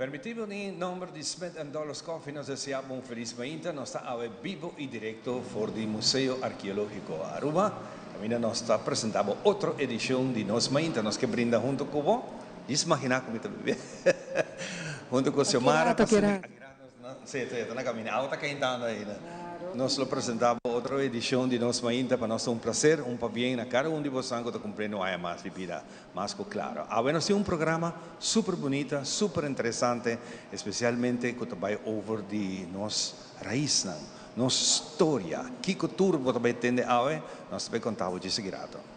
Permitivo in nome di Smith & Dollars Coffee nos deseamos un feliz mañana. Nos está vivo y directo por el Museo Arqueológico Aruba. También nos está presentando otra edición de Nos Mañana, nos que brinda junto con vos. Imagina como te vive. Junto con Xiomara. Sí, está na caminhada, está cantando aí, né? Nós lo apresentamos outra edição de Nos Mañana, para nós é um prazer, bem na cada de vocês que está cumprindo a mais vida, mais claro. Agora nós temos um programa super bonito, super interessante, especialmente que vai over de nossa raiz, nossa história, que cultura você vai entender agora, nós vai contar hoje seguido.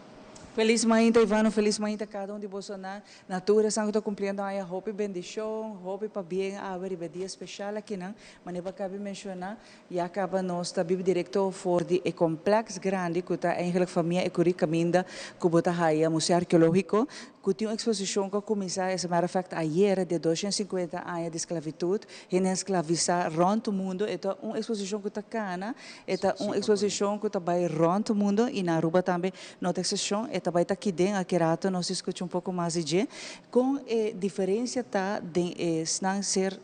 Feliz Mañana, Ivano, feliz Mañana cada de vocês na natura, sangue está cumprindo a hope bendição, hope para bem a ver dia especial aqui não, mas não cabe mencionar, e acaba nós está vivo direto for de complexo grande que está eigenlijk família e curi caminda que bota haia museu arqueológico, que tem uma exposição que começou, as a matter of fact, ayer de 250 anos de esclavitud, e escravizar rond o mundo, é uma exposição que está cana, é uma exposição que está vai rond o mundo e na Aruba também, nota exceção, também está aqui dentro, aqui rato, nós escutamos pouco mais de com diferença tá de não ser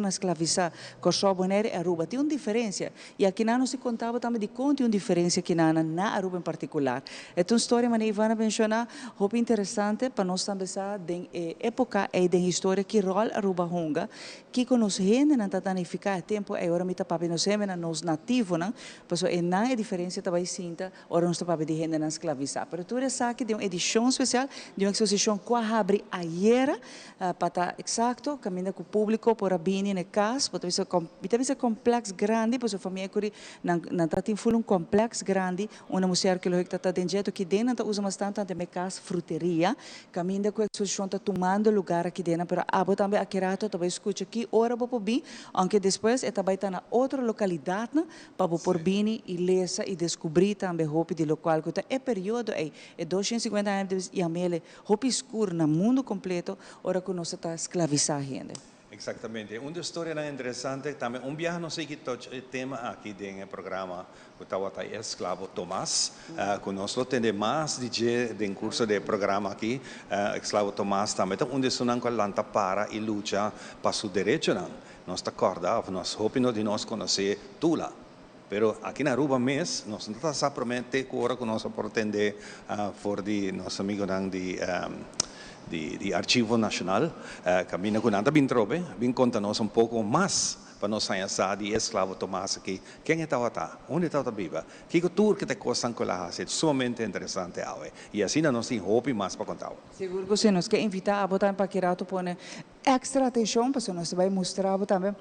na escravizar, com só boneira Aruba. Tem uma diferença. E aqui não se contava também de quanto uma diferença aqui na Aruba em particular. É uma história, mas Ivana mencionar, muito interessante para nós também saber de época e de história que rol Aruba honga, que com os gente não está danificar tempo, e agora me está para nós gente nos nativos, não? Porque é não é diferença também sinta, ora nós está para de gente não escravizar. Mas tu sabe que de uma edição especial, de uma exposição que abre ayer, para estar exato, caminha com o público por bini na casa, porque é complexo grande, porque a família que não tem um complexo grande, uma museu arqueológico está dentro que dentro não usa bastante de casa fruteria, caminha com a exposição está tomando lugar aqui dentro, mas abo também aqui rato também escuta aqui hora para bem, aunque depois é também está na outra localidade, para por bini e lesa e descobrir também roupa de local que é período é 250 anos e a mele roupa escura no mundo completo, ora que nós está escravizar gente. Exatamente. Uma história interessante também. Viaje, não sei que tema aqui dentro do programa, que estava o escravo Tomás. Conosco tem mais DJ dentro do curso do programa aqui, escravo Tomás também. Então, onde são que lanta para e luta para seu direito, não? Nós acordamos, nós hopemos de nós conhecer Tula. Pero aqui na Aruba mesmo, nós não estamos prometendo que agora que nós pretendemos for de nosso amigo de Arquivo Nacional, caminha com nada bem trobe, bem conta-nos pouco mais para nós sair de escravo Tomás aqui. Quem estava lá? Onde estava viva? Que cultura que te costam com ela? É sumamente interessante. E assim nós temos hope mais para contar. Seguro que você nos quer invitar a botar para que rato põe extra atenção, porque nós vai mostrar também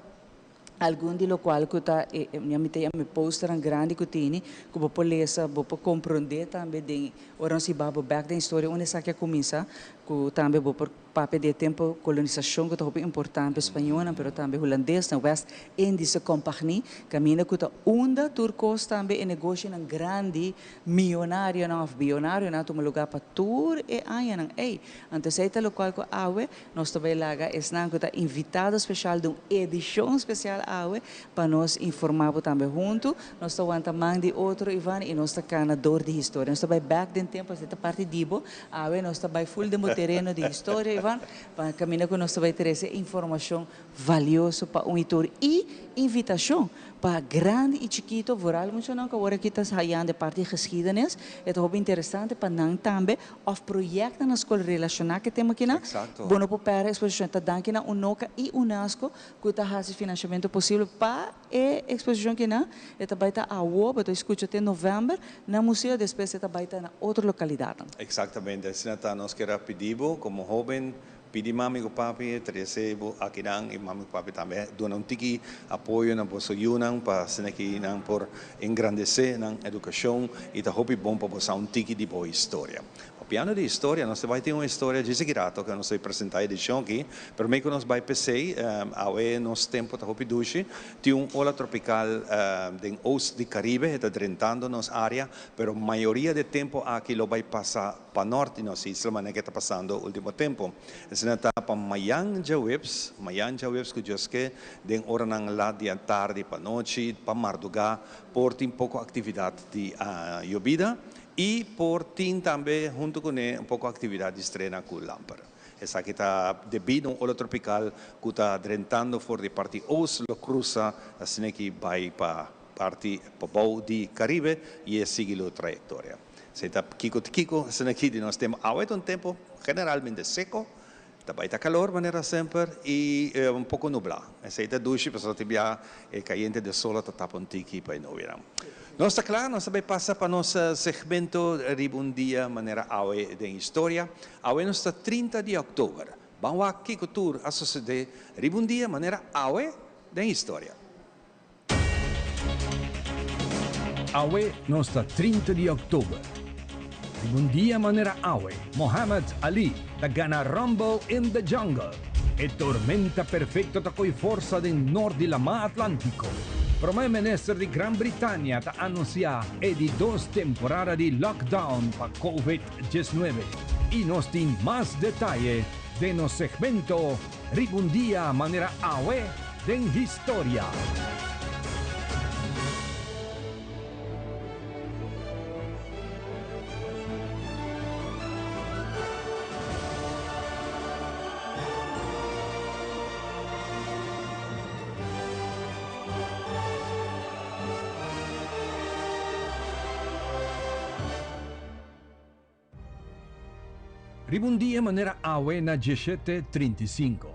algum de local que está minha me poster grande que tem que vou polícia vou compreender também de ora se babo back da história onde essa que começa que também vou por papel de tempo colonização que é importante espanhola mas também holandês na West Indies Compagnie caminha que está onda turcos também e negócio um grande milionário não bilionário não toma lugar para tour e aí não antes aí tá local que awe nós também lá é não que está invitado especial de uma edição especial para nós informar também junto, nós estamos também de outro Ivan e nós estamos na dor de história. Nós estamos back de tempo, esta parte de Ibo, nós estamos full de terreno de história, Ivan, para caminhar com nós estamos ter informação valiosa para um tour e invitação para grande e chiquito, vooral muito não que agora aqui está saindo de parte de geschiedenis, é muito interessante para nós também, of projetos na escola relacionada que temos aqui na, bueno para a exposição está dando na UNOCA e UNESCO que está fazendo financiamento possível para a exposição que na, é também está a UOB, eu escuto até novembro, na museu depois é também está na outra localidade. Exatamente, assim está nós que pedimos como jovem pedi mami e papi, recebo aqui e mami e papi também dão tiki apoio na vossa união para aqui por engrandecer na educação e está hopi bom para você tiki de boa história. O piano de história nós vai ter uma história de segredo que nós vai apresentar a edição aqui, para mim que nós vai pensar ao nosso tempo está hopi duche, tem ola tropical de oeste de Caribe está drentando nossa área, pero maioria de tempo aqui lo vai passar para norte nossa isla, mas que está passando o último tempo. Sinata pa mayang jawebs que Diyos ke, den ora ng la di tarde pa noche, pa marduga, portin pouco atividade de llovida e portin também junto com um pouco atividade de estrena com lámpara. esa que está debido a un ola tropical que está drentando por de parte oeste, lo cruza, así que va para parte para di Caribe y sigue la trayectoria. Se está kiko, así que nós temos agua un tiempo generalmente seco, está calor manera sempre y un poco nublado. Se está dulce, pero tibia caliente de sol está tapa un tiki para no verão. Nós está claro, nós também passa para nosso segmento um dia maneira aue de história. Aue nós está 30 de outubro. Vamos aqui com tour a suceder um dia maneira aue de história. Aue nós está 30 de outubro. Un dia maneira aue, Muhammad Ali da gana Rumble in the Jungle e tormenta perfetto da coi forza del nord di Lama Atlantico. Promè ministro di Gran Bretagna da annunciare e di 2 temporada di lockdown per COVID-19. Y nos tin más detalle de nos segmento un dia maneira aue den historia. Un dia maneira aue na 1735.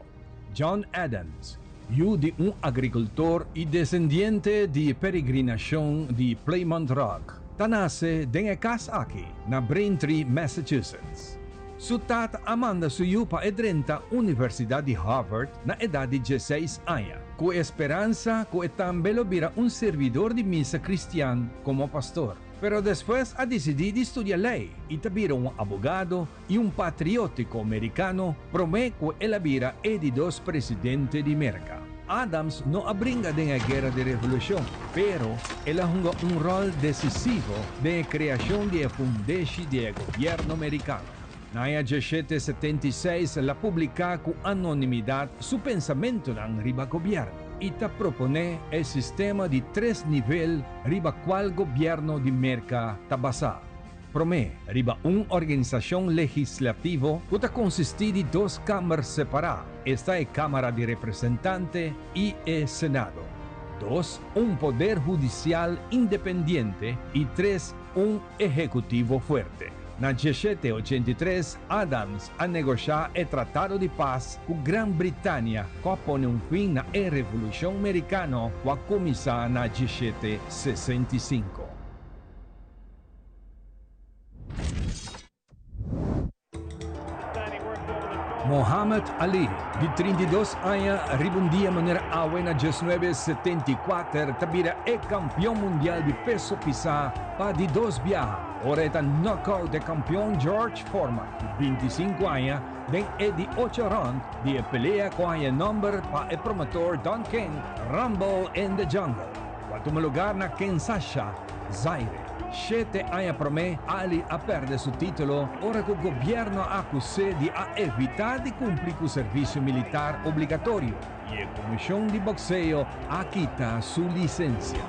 John Adams, yu di un agricultor y descendiente di peregrinación di Plymouth Rock, tanase den casa aquí na Braintree, Massachusetts. Su tata amanda su yu pa edrenta Universidad di Harvard na edad di 16 años, cu esperanza cu tambelo bira un servidor di misa cristiano como pastor. Pero después ha decidido estudiar ley y tabira un abogado y un patriótico americano promeco el abira e di 2 presidente di América. Adams no abringa de la guerra de revolución, pero él jugó un rol decisivo de la creación de fundación del gobierno americano. En 1776 la publica con anonimidad su pensamiento en riba gobierno. Y te propone el sistema de 3 niveles riba cual gobierno de América está basado. Promé riba una organización legislativa que te consiste de 2 cámaras separadas. Esta es Cámara de Representantes y el Senado. 2. Un poder judicial independiente. Y 3. Un ejecutivo fuerte. En 1783, Adams ha negociado el Tratado de Paz con Gran Bretaña, que pone un fin a la Revolución Americana que comenzó en 1765. Muhammad Ali, de 32 años, un dia maneira aue na 1974, tabira é campeão mundial de peso pesado para de 2 viajes. Ora é knockout de campeão George Foreman, de 25 anos, den é de 8 rounds de pelea com o número para o promotor Don King, Rumble in the Jungle. Quanto lugar na Kinshasa, Zaire. 7 años promé Ali a perder su título, ora que el gobierno acusó de evitar de cumplir con servicio militar obligatorio y la comisión de boxeo a quitar su licencia.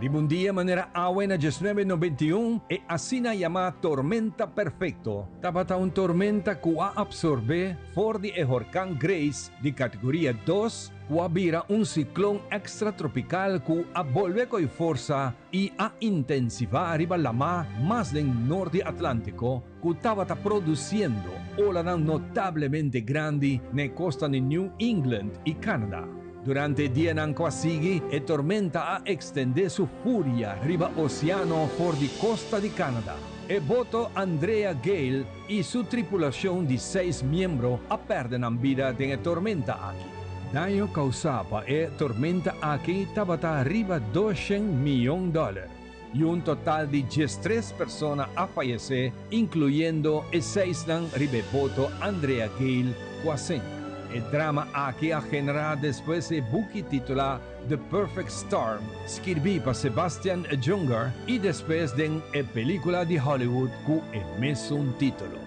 Un dia maneira aue na 1991 e assina llamada Tormenta Perfecto. Tabata un tormenta que a absorbe for de huracán Grace de categoría 2, que abira un ciclón extratropical que a volve con fuerza y a intensivar arriba la mar más del norte atlántico que estaba produciendo olas notablemente grandi ne costa de New England y Canadá. Durante il dia ancora sigui, e tormenta a extender su furia riva oceano for di costa di Canada. E voto Andrea Gale e su tripulazione di 6 membri a perdere vida della tormenta Aki. Daño causata e tormenta Aki tabata arriba $200 millones. Y un total de 13 personas a fallecer, incluyendo el 6 ribevoto Andrea Gale Quasen. El drama aquí ha generado después el buque titulado The Perfect Storm, escrito por Sebastian Junger, y después de una película de Hollywood con el mismo título.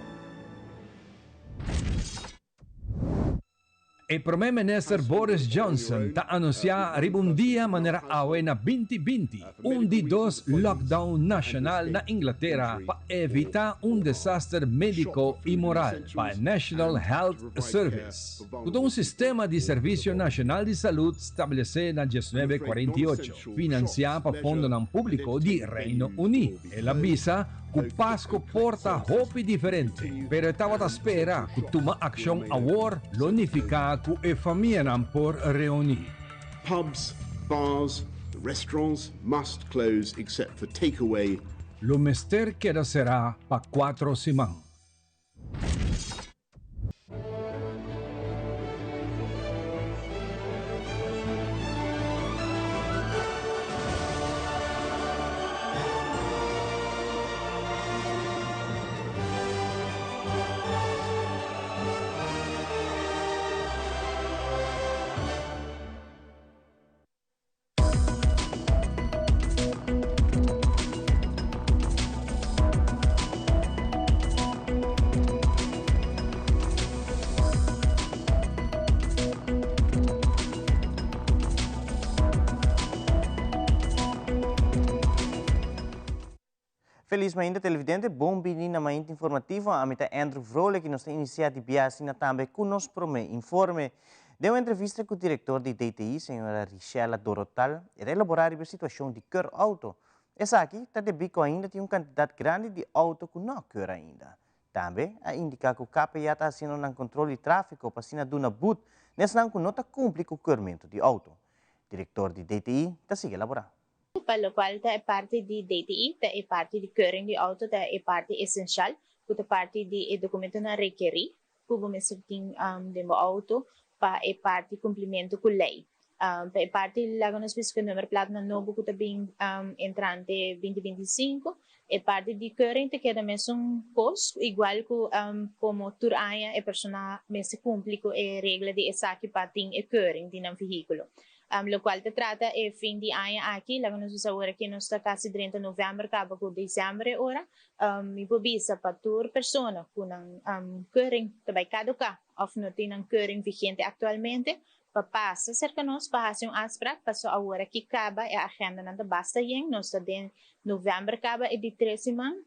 E Premier-Minister Boris Johnson ta anuncia ribundia manera awe na 2020 di dos lockdown nacional na Inglaterra pa evita disaster médico e moral pa National Health Service. Kutong sistema di Servicio Nacional de Salud establece na 1948, financia pa fondo ng publiko di Reino Unido. E la visa ku Pasko porta hopi diferente, pero tawat spera ku tuma aksyong awar lonifica ku e familya nam por reuni. Pubs, bars, restaurants must close except for takeaway. Lumester queda será pa 4 simang. Felizmente televidente, bom bini na mainit informativo a mita Andrew Vrolijk que nos tem iniciado de biasina também conosco prome informe. Deu entrevista com o diretor de DTI, senhora Richela Dorotal, e elaborar a situação de cor auto. Essa aqui está de bico ainda tem quantidade grande de auto que não cor ainda. Também a indicar que o CAP já está sendo um controle de tráfego para assinar uma boot, nessa não nota cumpre com o corrimento de auto. Diretor de DTI está se elaborar. Pelo qual é parte de DTI, é parte de keuring de auto, é parte essencial, é parte de documento na requerir, como me certin de meu auto, para é parte de cumprimento com lei. É parte lá no específico número plata na novo que também entrante 2025, é parte de keuring que é mesmo posto igual que como turaya é persona mesmo cumpre com a regra de essa que patin é keuring de um veículo. Lo qual te trata é fim de ano aqui, lá nos agora que nós está quase 30 de novembro, acaba com dezembro ora, me pobisa para toda pessoa com keuring também caduca, ou não tem keuring vigente atualmente, para passar cerca nós para fazer afspraak, para agora que acaba a agenda não basta yen, nós está de novembro acaba é de 13 semanas,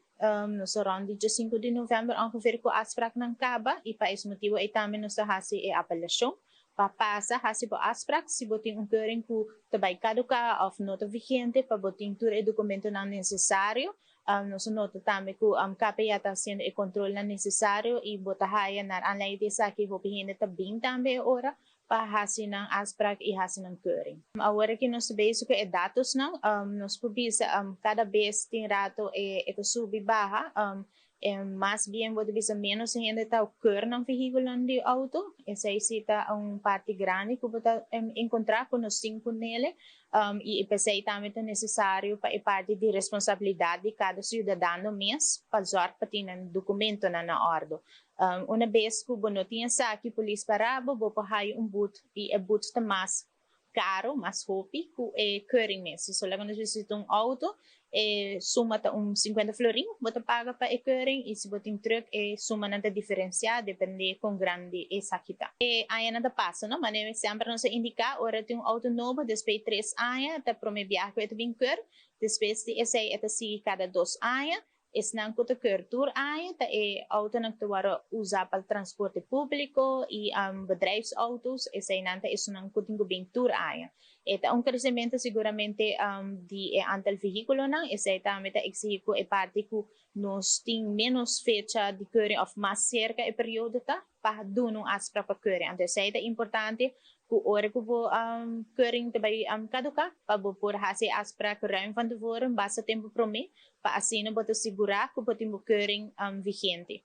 nós around de 5 de novembro ongeveer com afspraak não acaba e para esse motivo aí também nós está fazendo a apelação. Papasa hasi po afspraak si boting keuring ku tabay caduca of nota vigente pa boting tur e documento na necessário no nota também ku KP yata sendo e control na necessário e botahaya na anlay desa ki hopihinde tabing também ora pa hasi ng afspraak e hasi ng keuring. Agora que nós base ko e datos não nos pobisa cada vez tem rato e ito subi baha mas bien pode bisa menos ainda está o cor ng veículo de auto. Essa está parte grande que pode encontrar com os 5 nele e essa também é necessário para a parte de responsabilidade de cada cidadão mês para usar para ter um documento na ordem. Uma vez que não tinha aqui polícia parado, vou para boot e boot está mais caro, mais hopi que é keuring mês. So lá quando você tem auto suma ta 50 florin, bota paga para keuring e se botin truck suma nanta diferenciada, depende com grande essa kita. Aí nada passa, não? Mas sempre não se indica, ora tem auto novo, depois 3 anos, tá promebiar que é bem cur, depois de essa é se cada 2 anos, esse não custa cur tour anos, tá auto não te wara usar para transporte público e bedrijfsautos, esse não custa bem tour anos. Esta crescimento seguramente de antal veículos não, esse também exige que parte que nós tem menos fecha de keuring of mais cerca e período tá para dar afspraak para keuring. Então é importante que ora que vou keuring também caduca para por fazer afspraak ruim van tevoren, basta tempo prome para assim não botar segurar que botar keuring vigente.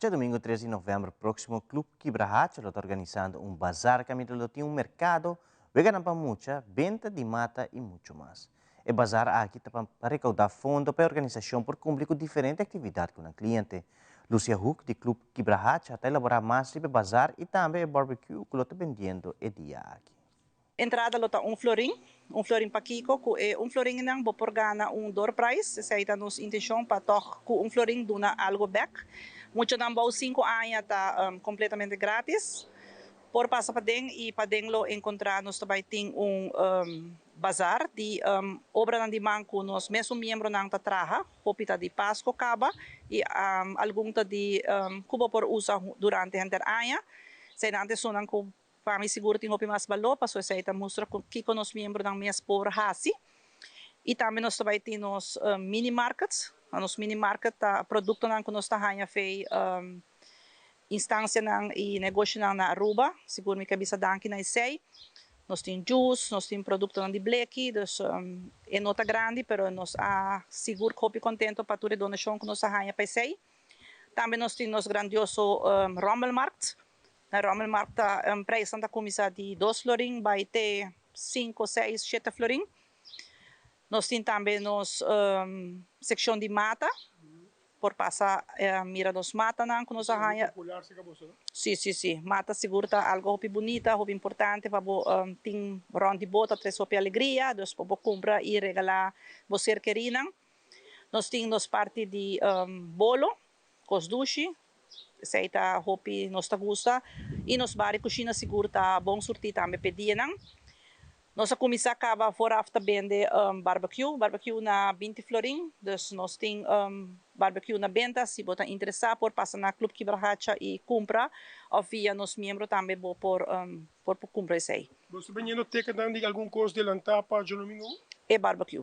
Já domingo 13 de novembro próximo, o Clube Quibrahacha está organizando bazar que tem mercado. Vegan para mucha, venda de mata e muito mais. E bazar aqui para recaudar fundo para a organização por cumprir com diferentes atividades com o cliente. Lucia Huck, do Clube Quibrahacha, está elaborando mais sobre bazar e também o barbecue que está vendendo o dia aqui. Entrada lota florin para Kiko, que florin nang por gana door price, essa é a nossa intenção para tocar com florin duna algo back. Muito não 5 anos está completamente grátis. Por passa padeng e padenglo encontrarnos também tem bazar de obra ng dimangko nos mesmo membro ng tatraha, hopita di Pasko kaba e algum de kubo por usa durante hender aya. Sa inante sunan ko para mi siguro ting hopi mas balo paso sa ita mustra kiko nos membro ng mes por hasi. E também nós também temos mini markets, nos mini market produto ng kunos tahanya fei instância ng e negócio ng na Aruba, siguro mi kabisa danki na isay. Nós temos juice, nós temos produto de bleque, dus é nota grande, pero nós seguro que contento para toda donação que nós arranha para sei. Também nós temos nosso grandioso Rommelmarkt. Na Rommelmarkt preço da comissão de 2 florin, vai ter 5, 6, 7 florin. Nós temos também nos seção de mata. Por passar mira nos mata não que nos arranha. Sim. Mata seguro tá algo hopi bonita, hopi importante para tem rondi bota tres hopi alegria, dos para comprar e regalar você querina. Nós temos parte de bolo, cos dushi, seita hopi nos tá gusta e nos bari cozinha seguro tá bom surtir também pedir não. Nossa comissão acaba fora after vende barbecue na 20 florin, dus nós tem barbecue na venda, se você interessar por passar na Club Quibrahacha e comprar, ou via nos membros também por comprar isso aí. Você vem no teca de algum custo de lantar para o domingo? É barbecue,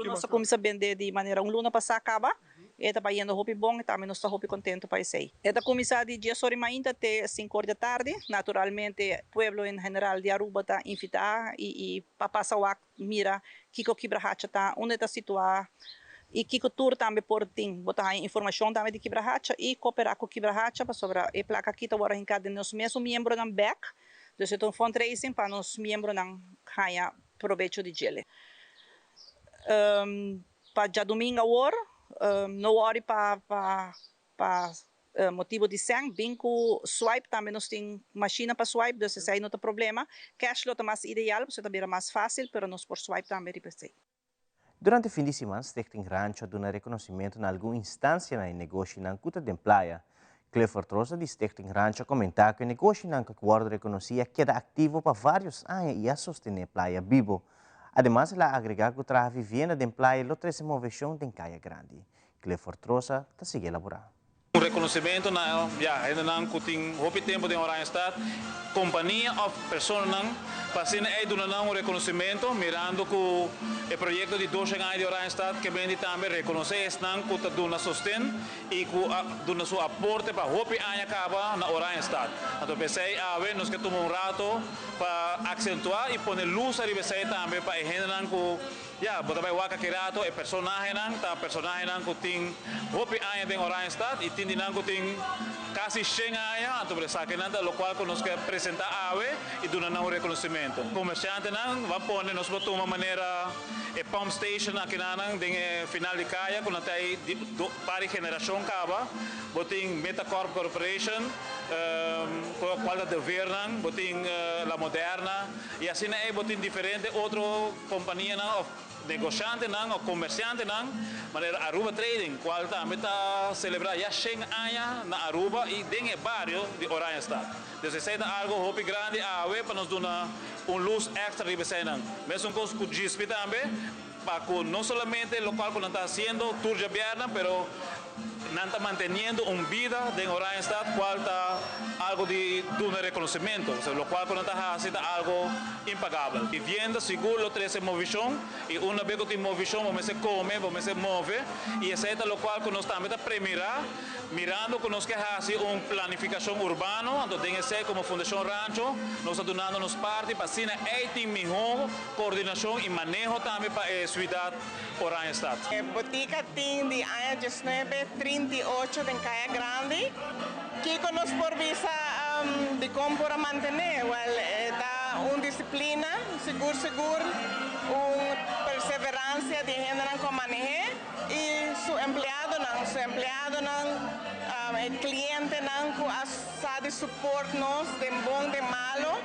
nossa comissão vende de maneira luna passar acaba. Eta pa yendo hopi bom e também nós está hopi contento para isso aí. Eta comissão de dia sori mainda até 5 horas da tarde, naturalmente pueblo em geral de Aruba está invitado e para passar o mira Kiko Quibrahacha está onde está situado e Kiko Tour também por tem botar informação também de Quibrahacha e cooperar com Quibrahacha para sobre a placa aqui tá agora em cada nos mesmo membro ng back, dus ito fundraising para nos membro ng kaya provecho de gele. Para já domingo agora não worry para motivo de sangue, binco swipe também nós tem máquina para swipe, então se aí não tem problema. Cash lo é mais ideal, porque também é mais fácil, mas nós por swipe também representa. Durante o fim de semana, Stichting Rancho dá reconhecimento em alguma instância no negócio na Cuta de Playa. Clifford Rosa de Stichting Rancho comentou que o negócio na Acordo reconhecia queda ativo para vários anos e a sostener Playa vivo. Además, ela agrega que a vivienda de playa lo trece moveção de Caia Grande. Clifford Rosa está seguindo elaborar. Um reconhecimento na ainda não tem hopi tempo de Orange Stad, companhia of pessoas não passando aí do não reconhecimento mirando que o projeto de 2 anos de Orange Stad que vem também reconhecer não que está dando sustento e que dando seu aporte para hopi ano acaba na Orange Stad. Então pensei a ver nós que tomamos rato para acentuar e pôr luz ali pensei também para ainda não que bota vai waka kirato e personagem não que tem hopi ano de Orange Stad e tem não que tem quase 100 anos, então precisa que nada local que nós quer apresentar e dar um reconhecimento. Comerciante não vai pôr nós botar uma maneira pump station aqui não tem final de caia quando tem para geração cava, botem Metacorp Corporation, qual de Vernan, botem La Moderna e assim é botem diferente outra companhia não negociante não ou comerciante não, maneira Aruba Trading, qual também está celebrar já 100 anos na Aruba e tem o bairro de Orange Stad. Então se é algo hopi grande para nos dar luz extra de você não. Mesmo com o GSP também, para não somente o local que não está fazendo tour de viernes, pero não está manteniendo vida de Orange Stad, qual está algo de un reconocimiento, o sea, lo cual cuando está haciendo algo impagable. Vivienda seguro tres movición y una vez que tiene movición vamos a comer, vamos a mover y es lo cual que nos también premirar mirando que nos que hace una planificación urbana, entonces tiene que ser como Fundación Rancho, nos está donando nos parte para así hay mejor coordinación y manejo también para la ciudad Orange Stad. Botica tiene de año 19, 38 de Caia Grande, que nos por visa de como para mantener, da una disciplina, seguro, una perseverancia de gente que maneja e su empleado el cliente que sabe suportar nos de bom de malo,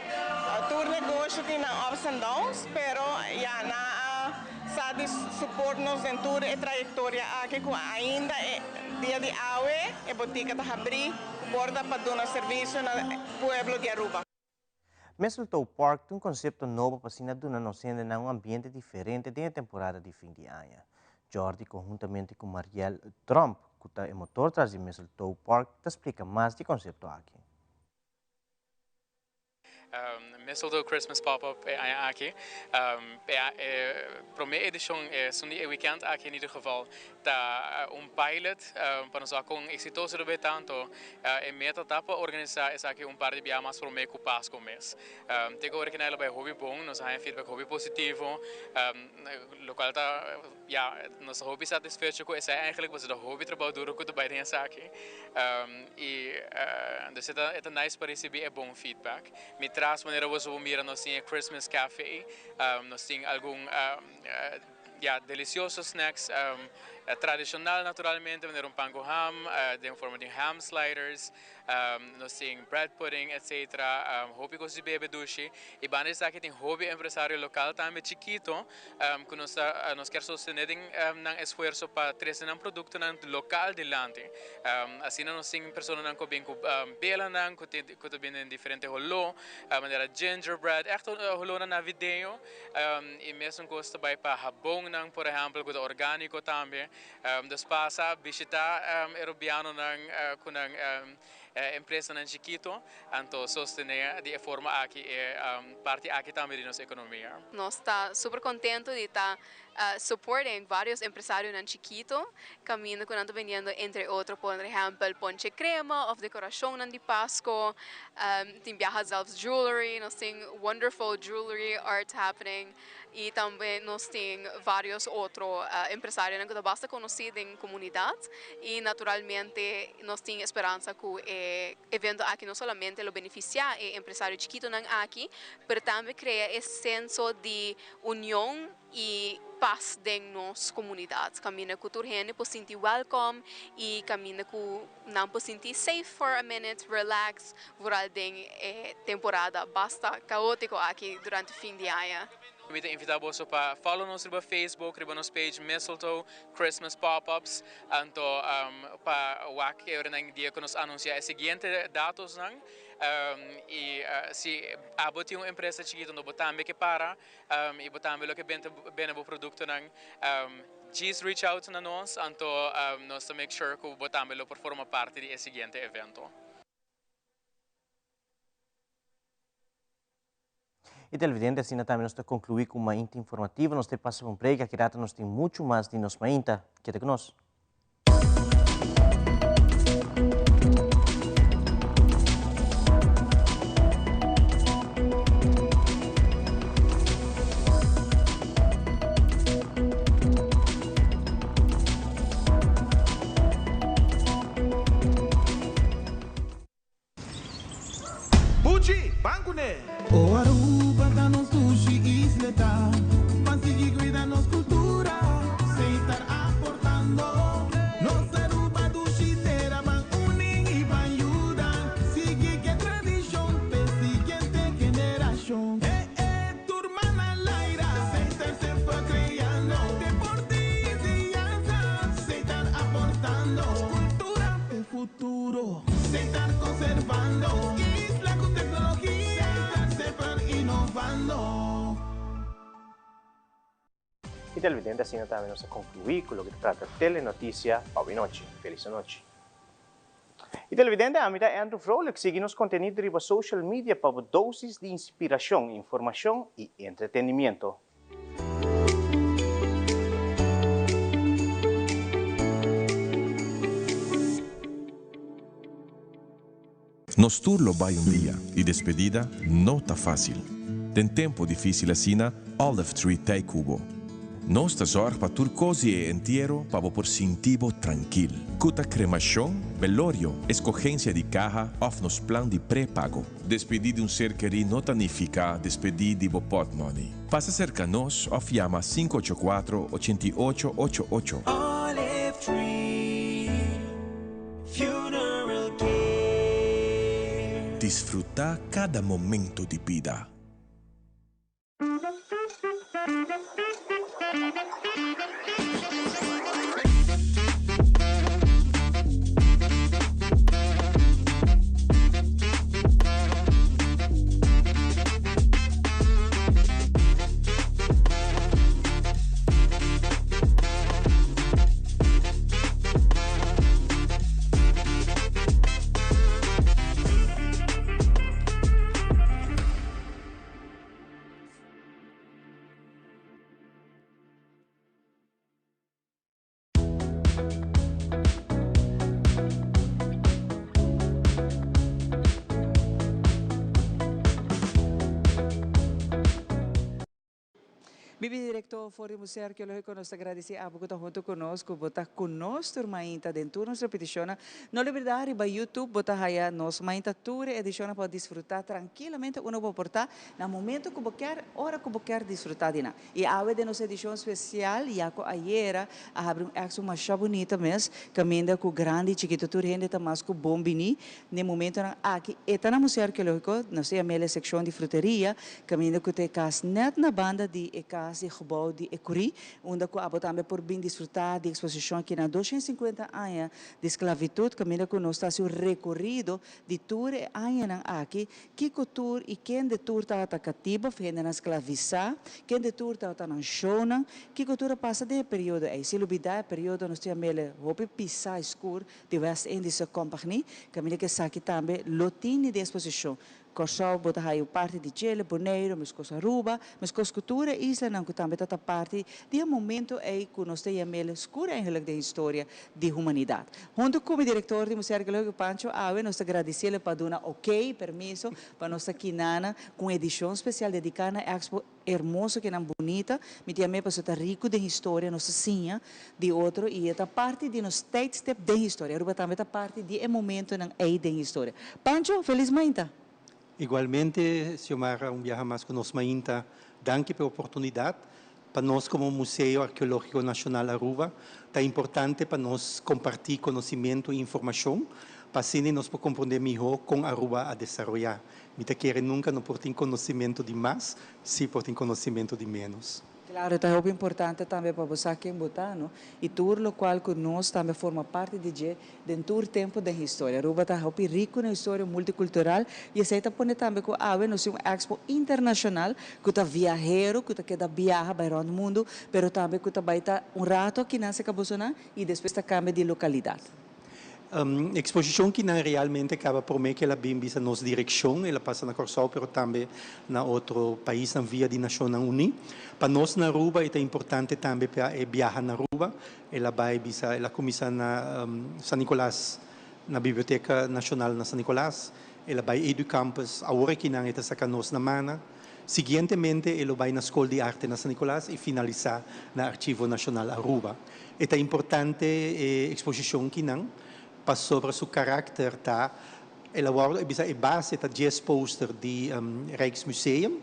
todo negócio tem ups and downs, pero já na sabe suportar nos em toda a trajetória aqui que ainda dia de hoje a botica está abrir porta para dar serviço no pueblo de Aruba. Mistletoe Park um conceito novo para se duna nos sendo em ambiente diferente de temporada de fim de ano. Jordi, conjuntamente com Marielle Trump, que é motor atrás de Mistletoe Park, te explica mais de conceito aqui. Mistletoe Christmas Pop-up aqui. Para minha edição, Sunday weekend aqui in ieder geval, tá pilot para nós com exitoso de tanto e meta etapa organizar essa aqui par de biamas para mim com Páscoa mês. Tego original by hobby bom, nós há feedback hobby positivo. Local tá nosso hobby satisfeito com essa eigenlijk was de hobby trabalho duro com bij essa aqui. Dus het nice para receber bom feedback. Me traz maneira você mira nós tem Christmas Café, nós tem algum deliciosos snacks tradicional naturalmente, maneira pão com ham, de forma de ham sliders, nós tem bread pudding, etc. Hobby que se bebe duche e bandes aqui tem hobby empresário local também chiquito, que nós quer sostener nang esforço para trazer um produto nang local de lante. Assim nós tem pessoas nang bem com bela nang que bem em diferente holo, maneira gingerbread, echt holo na video, e mesmo gosta by para habong nang por exemplo que orgânico também. Dus passa visitar europeano nang kunang empresa nang chiquito, anto sostener de forma aqui parte aqui também de nossa economia. Nós está super contento de estar supporting vários empresários nang chiquito, caminho que estão vendendo entre outros, por exemplo, ponche crema of decoração nang de Páscoa, tem viaja self jewelry, nós tem wonderful jewelry art happening. E também nós temos vários outros empresários que basta conhecer em comunidade e naturalmente nós temos esperança que o evento aqui não somente lo beneficia o empresário chiquito aqui, mas também cria esse senso de união e paz em nossa comunidade. Caminha que o gente pode sentir welcome e caminha que não pode sentir safe for a minute, relax, durante a temporada basta caótico aqui durante o fim de ano. Eu te invitar você para follow nos no Facebook, no nosso page Mistletoe Christmas Pop-ups, anto para o que eu nem dia que nos anuncia a seguinte datas não e se aboti uma empresa chiquita no botambe que para e botambe lo que bem o produto não just reach out na nós, anto nós to make sure que o botambe lo forma parte do seguinte evento. E televidente, assim também nós concluir com uma inta informativa, nós passamos por um break, aqui data nós temos muito mais de nós mainta, que é conosco. Buji, banco né? O Aruba da nos sushi isleta, consegui cuidar nos cultura, sem estar aportando. Nos Aruba do Chitera van unen e van ayudar, sigue que tradição, pe siguiente generação. Turma na laira, sem estar sempre criando, deportes e danças, sem estar aportando. Cultura de futuro, sem estar conservando. E televidente, assim também nós concluir com o que trata Telenotícia Pau e Noite. Feliz noite. E televidente, a mim é Andrew Froelich, siga nos conteúdos riba social media para doses de inspiração, informação e entretenimento. Nos turlo vai dia e despedida não está fácil. Tem tempo difícil assim, Olive Tree Tay Cubo. Nós te zorg para tur cosi e entierro para por sintivo tranquilo. Cuta cremação, velorio, escogencia de caja of nos plan de pré-pago. Despedir de ser querido não significa despedir de pot money. Passa cerca nos of llama 584-8888. Olive Tree Funeral Care. Disfruta cada momento de vida. Bibi diretor for o Museu Arqueológico, nós agradecemos a estar junto conosco, botar conosco, mainta dentro nossa repetição. Não liberdade, para YouTube, botar aí nos mainta tour edição para desfrutar tranquilamente, uno pode portar no momento que quer, hora que quer desfrutar de nada. E a de nossa edição especial, já com ayer, abre ação mais bonita mesmo, caminha com grande, chiquito tour, gente tá mais com bombini, no momento aqui, está no Museu Arqueológico, nós temos a secção de fruteria, caminha com te cas net na banda de casa e gebouw de Ecuri, onde eu também por bem desfrutar de exposição aqui na 250 anos de esclavitud, caminha com nós está o recorrido de tour anos aqui, que tour e quem de tour está cativa, fazendo na esclavizar, quem de tour está na chona, que tour passa de período aí, se lubida período nós temos ele, hope pisa escuro de West Indies Company, caminha que aqui também lotine de exposição. Korsau botar aí parte de Chile, Bonaire, mas coisa Aruba, mas coisa cultura isla não que também tá parte de momento aí que nós temos a escura eigenlijk da história de humanidade. Junto como diretor do Museu Arqueológico Pancho Awe, nós agradecemos para dar ok, permisso para nossa quinana com edição especial dedicada à expo hermoso que não bonita, me também para estar rico de história, nossa sinha de outro e esta parte de nos step de história. Aruba também tá parte de momento não aí de história. Pancho, feliz mainta. Igualmente, Xiomara, viaje mais conosco ainda. Danke pela oportunidade. Para nós, como Museu Arqueológico Nacional Aruba, é importante para nós compartilhar conhecimento e informação, para assim nós podemos compreender melhor com Aruba a desenvolver. Me quer nunca não por ter conhecimento de mais, sim por ter conhecimento de menos. Claro, é muito importante também para você quem botar, não? E tudo o qual que nós também forma parte de dentro do tempo da história. Aruba está muito rico na história multicultural e essa está põe também que nós temos uma expo internacional que está viajero, que está que viaja para o mundo, mas também que está baita rato aqui na Secabosona e depois está cambia de localidade. Exposição que não realmente acaba por mim que ela bem visa nossa direção, ela passa na Corsau, mas também na outro país, na via de Nações Unidas. Para nós na Aruba é importante também para viajar na Aruba, ela vai visa, ela começa na São Nicolás, na Biblioteca Nacional na São Nicolás, ela vai Edu Campus, agora que não está sacando nós na Mana. Seguintemente, ela vai na Escola de Arte na São Nicolás e finalizar na Arquivo Nacional Aruba. É importante exposição que não, sobre seu caráter, ela é base da 10 poster de Rijksmuseum,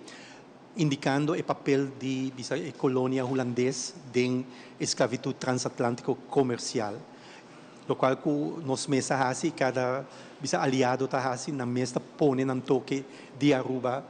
indicando o papel de colônia holandesa em escravidão transatlântico comercial, o qual nós mesa hasi cada aliado está hasi na mesa põe um toque de Aruba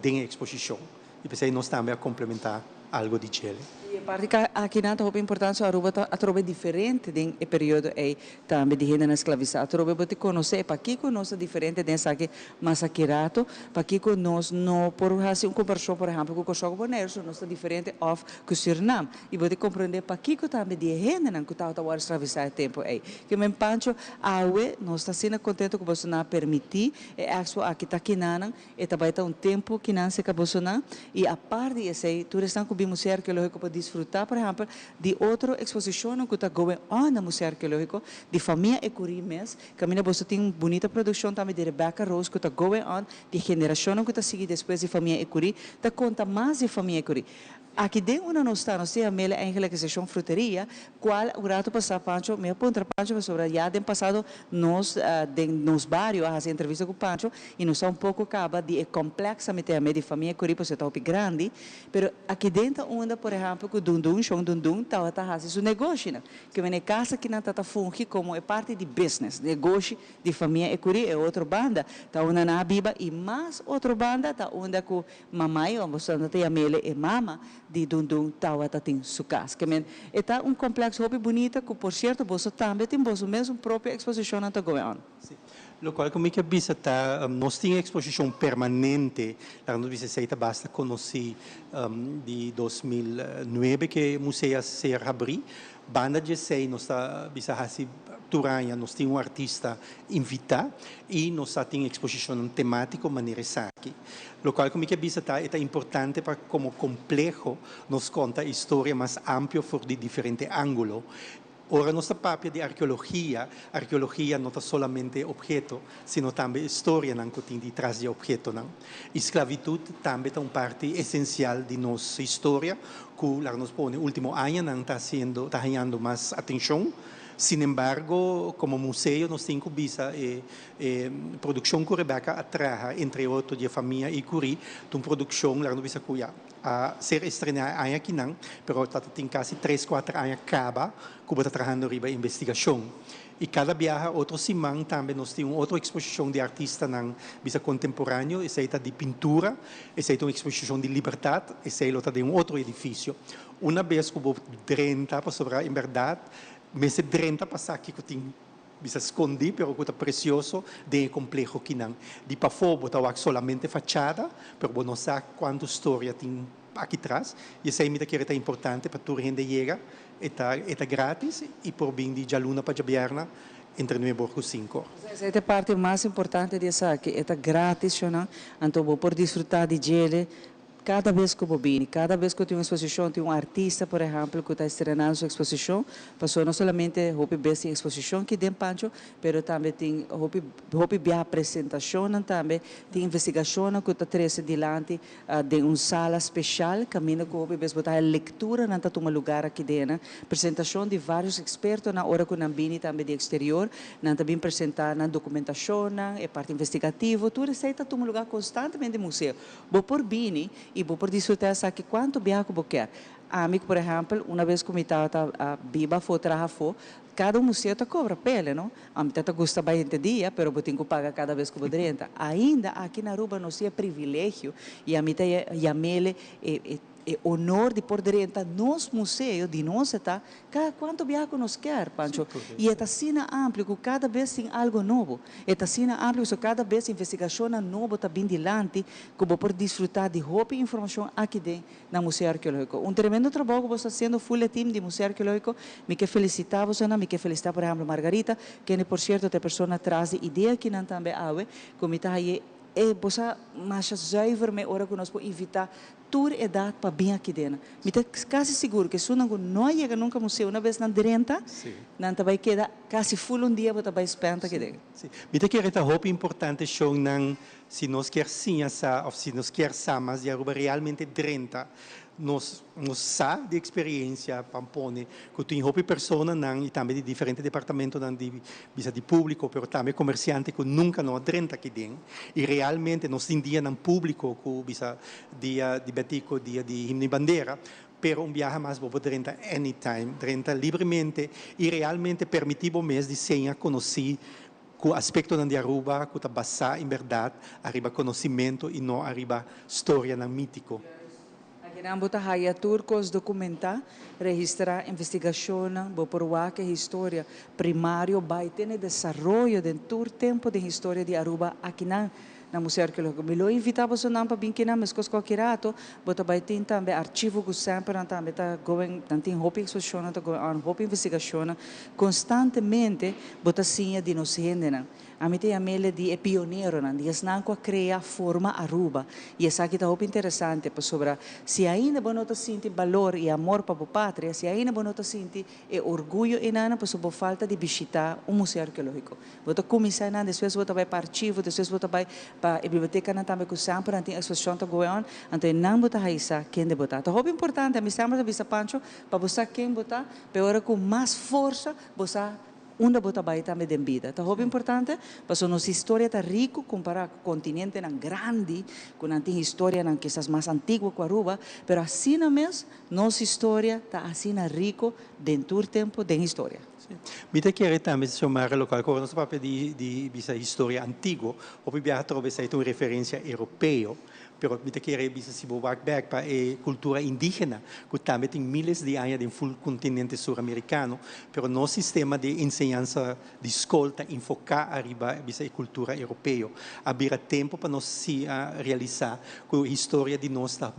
em exposição e pensei nós também a complementar algo de Chile. E a parte que aqui não é importante, a Aruba a trobe diferente do período aí também de gente na escravização. A trobe pode conhecer, para que conhece diferente dessa aqui massacrado, para que nós não por fazer uma conversão, por exemplo, com o Kosovo Bonaire, nós é diferente of que o Suriname. E pode compreender para que também de gente não que está a escravizar tempo aí. Que me pancho, nós está sendo contente que você não permitir, e aqui está aqui não, e também está tempo que não se acabou não, e a parte desse aí, tu estão com o Museu Arqueológico para desfrutar, por exemplo, de outra exposição que está going on no Museu Arqueológico, de família Ecuri mesmo, que a minha bolsa tem uma bonita produção também de Rebecca Rose, que está going on, de geração que está seguindo depois de família Ecuri, está conta mais de família Ecuri. Aqui dentro nós temos a mela eigenlijk sessão fruteria, qual o rato passar Pancho, me aponta Pancho sobre já den passado nos barrios a entrevista com Pancho e nós um pouco acaba de complexamente a de família Ecuri, porque está muito grande, pero aqui dentro onde por exemplo que Dundun tá a fazer seu negócio, né? Que vem casa que não está fungi como é parte de business, negócio de família Ecuri é outra banda, tá onde na Biba e mais outra banda tá onde com mamãe ou você não tem a mela e mama de Dundun Tawa Tatin Sukas. Que é um complexo hobby bonito que, por certo, você também tem você mesmo própria exposição na Tagoan. Lo qual como que bisa ta nós tinha exposição permanente, lá no bisa basta conhecer de 2009 que o museu se abriu, banda de sei nós tá bisa hasi Turanha, nós tínhamos um artista invitado e nós tínhamos exposição temática maneira aqui. O qual como que bisa é importante para como complexo nos conta a história mais ampla por de diferente ângulo. Ora nostra papia di arqueologia non è solamente objeto, sino também storia nan cotin di trás de objeto nan. Esclavitud também è un parte essenziale di nostra storia, que la nos pone último año nan está ganhando mais atenção. Sin embargo, como museu, nós temos visa produção que Rebeca atraja, entre outros, de família e curi, uma produção, lá no visa cuya, a ser estrenada aqui não, mas tem quase 3-4 anos acaba, que está trabalhando riba investigação. E cada viagem, outro semana, também nós temos outra exposição de artista na visa contemporâneo, essa é de pintura, essa é uma exposição de liberdade, essa é outra de outro edifício. Uma vez que eu vou 30, para sobrar, em verdade, mas 30 passar aqui que tem bisa escondi, pero que é precioso de complexo que não. De para fora, botar solamente fachada, pero não sabe quanta história tem aqui atrás. E essa é a que é importante para toda a gente chegar, é grátis e por bem de jaluna para jabiarna entre 9 e 5. Essa é a parte mais importante dessa que é grátis, não? Então vou por desfrutar de gele. Cada vez que eu vim, cada vez que eu tenho uma exposição, tem um artista, por exemplo, que está estrenando sua exposição, passou não somente a best exposição que tem Pancho, mas também tem a apresentação, também tem investigação que está trazendo diante de uma sala especial, caminho que o best botar a leitura não está um lugar aqui dentro, apresentação de vários expertos na hora que não vim também de exterior, não também apresentar na documentação, é parte investigativa, tudo isso está um lugar constantemente no museu. Vou por bini e vou por disfrutar sabe quanto viajo que eu quero. Amigo, por exemplo, uma vez que eu estava a biba foi trabalhar, cada museu te cobra pele, não? A mim te gosta bastante dia, mas eu tenho que pagar cada vez que eu vou dentro. Ainda aqui na Aruba não é privilégio e a mim te chamele é honor de por dentro nos museus de nós está quanto viajo nos quer, Pancho. E é assim amplo que cada vez tem algo novo. É assim amplo que cada vez investigação nova está bem dilante que vou por desfrutar de roupa e informação aqui dentro no Museu Arqueológico. Um tremendo trabalho que você está fazendo full team de Museu Arqueológico. Me que felicitar você, me que felicitar por exemplo Margarita, que por certo é pessoa atrás de ideia que não também há, como está aí você mais zuiver me ora que nós podemos evitar toda idade para bem aqui dentro. Me estou quase seguro que se não chega nunca ao museu uma vez na 30, não vai quedar quase full dia para vai espanta aqui dentro. Me tem que reta roupa importante show não se nós quer sim essa ou se nós quer samas de Aruba realmente 30 nos sa de experiência pampone que tem roupa persona não e também de diferentes departamentos não de bisa de público, pero também comerciante que nunca não 30 aqui dentro e realmente nós em dia não público que bisa dia de betico dia de himno e bandeira pero um viaje mais bobo 30 anytime 30 livremente e realmente permitivo mês de senha conhecer o aspecto de Aruba que está basado em verdade arriba conhecimento e não arriba história não mítico. Queremos haya turcos documentar, registrar investigação, por que a história primária vai ter desenvolvimento de todo o tempo de história de Aruba aqui na Museu Arqueológico. Me lo invitava a para vir aqui na mas qualquer ato, bota vai ter também arquivo que sempre também está going, tem roupa exposição, está going, roupa investigação, constantemente bota sim de nos rende. A mim tem a mele de pioneiro, de esnanco a criar forma Aruba. E essa aqui está muito interessante, sobre se ainda você não sente valor e amor para a pátria, se ainda você não sente orgulho em nada, por falta de visitar museu arqueológico. Você começa a depois você vai para o arquivo, depois você vai para a biblioteca, também que sempre tem exposição que going on, então não você vai quem de botar. Então, é importante, a mim sempre avisa Pancho, para você quem botar, para agora com mais força, você onde bota vai também de vida. Então, é importante, porque nossa história está rica, comparado com o continente grande, com a história que é mais antiga que a Aruba, mas assim mesmo, nossa história está assim rica dentro do tempo de história. Mi te chiede também chamar local, quando nós falamos de história antiga, ou bem talvez uma referência europeia, pero mi te quiere bisa si back para a cultura indígena, que também tem milhares de anos no full continente sul-americano, pero no sistema de enseñanza de escola enfocar arriba bisa a cultura europeia. Haverá tempo para nós se realizar que a história de nós está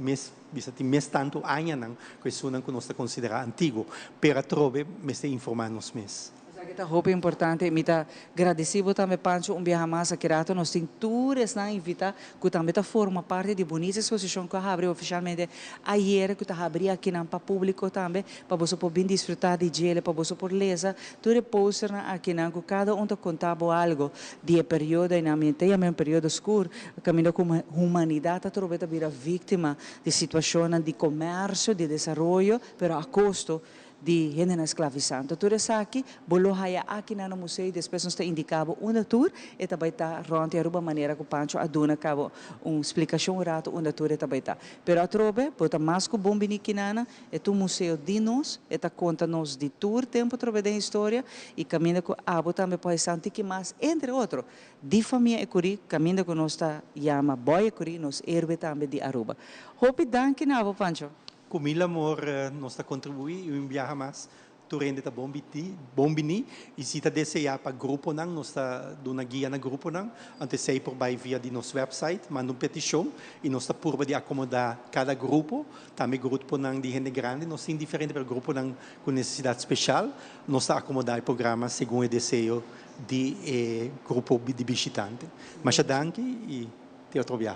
bisa tem mais tanto anos que isso não nós considera antigo, pero trove me se informar nos mes. Kita hope importante, mita agradecido também Pancho viaje mais aqui rato nós tem tours na invita que também tá forma parte de bonita exposição que abre oficialmente ayer que tá abrir aqui na para público também para você poder desfrutar de gele para você poder ler tudo poster na aqui na que cada tá contava algo de período e na mente é um período escuro caminho com humanidade tá troveta vira vítima de situação de comércio de desenvolvimento pero a custo de gente escravizante. Tudo isso aqui, bolo haya aqui no museu, depois nós indicava uma tour, e também está ronde a ruba maneira que o Pancho aduna cabo uma explicação rato uma tour e também está. Pero a trobe, bota mais que bom biniquinana, é tu museu de nós, e tá conta nós de tour tempo trobe da história e caminha com abo também para santi que mais entre outros, de família Ecuri, caminha com nós tá chama boy Ecuri, nós erbe também de Aruba. Hope danke na abo Pancho. Com mil amor, nós está contribuindo e viaja mais. Tu rende ta bombini e se ta desejar para grupo nang nós está dando guia na grupo nang antes sei por vai via de nosso website manda petição e nós está por de acomodar cada grupo também grupo nang de gente grande nós tem diferente para grupo nang com necessidade especial nós está acomodar o programa segundo o desejo de grupo de visitante mas danke e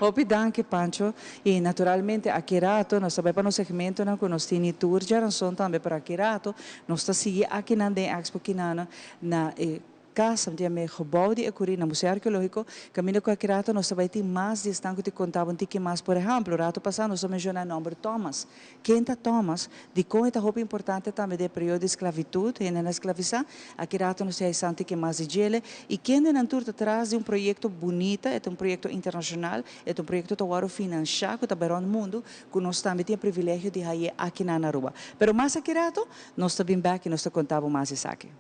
Hopi danke Pancho e naturalmente aqui rato nós também para no segmento na que nós temos tour já não são também para aqui rato nós está seguir aqui na expo kinana na casa onde é gebouw de Ecuri na Museu Arqueológico caminho com aqui rato nós também tem mais de estanco de contar um tique mais por exemplo rato passado nós mencionamos o nome Thomas quinta Thomas de como é roupa importante também de período de esclavitud e na escravização aqui rato nós temos um tique mais de gele e quem é na tour atrás de projeto bonito é projeto internacional é projeto tawaro financiado que está no mundo que nós também temos privilégio de ir aqui na Aruba pero mais aqui rato nós também back e nós contamos mais isso aqui.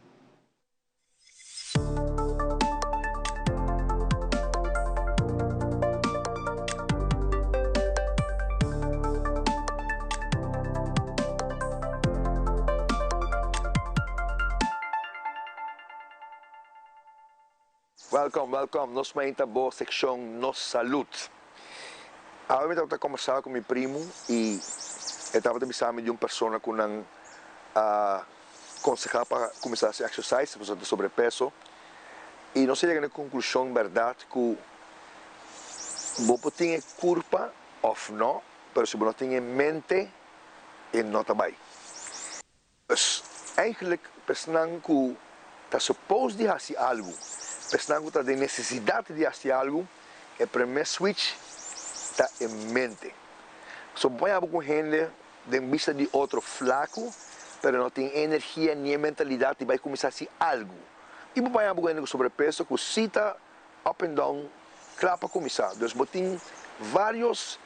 Welcome. Nós vamos a boa secção Nos Saúde. Agora eu estava conversando com meu primo e eu estava pensando de uma pessoa que não aconselhava para começar a fazer exercício, por exemplo, sobrepeso. E não sei a conclusão, verdade, que você tem culpa ou não, mas se você não tem mente, não está bem. Mas, eigenlijk, pensando que está suposto de fazer algo, pensando que tem necessidade de fazer algo, o primeiro switch está em mente. Se você vai com gente de vista de outro flaco, mas não tem energia nem mentalidade, vai começar a fazer algo. E você vai com gente sobrepeso, que cita up and down, claro para começar. Então, você tem vários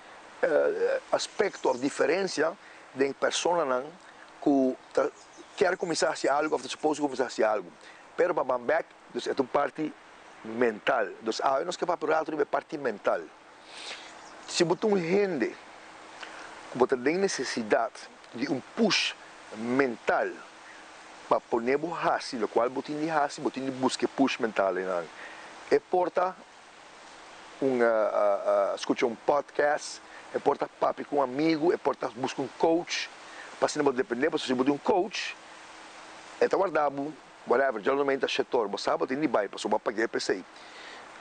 aspectos de diferença de pessoas que querem começar a fazer algo, ou supõe começar a fazer algo. Pero para back, é uma parte mental. Então, nós queremos falar sobre a parte mental. Se você tem gente que tem necessidade de um push mental para poder fazer, o qual você tem de fazer, você tem de buscar push mental. É porta escutar um podcast, é porta papo com um amigo, é porta buscar um coach. Para se não depender, se você tem um coach, é guardado, whatever, geralmente é setor, você sabe, tem de buy, para você pagar para isso.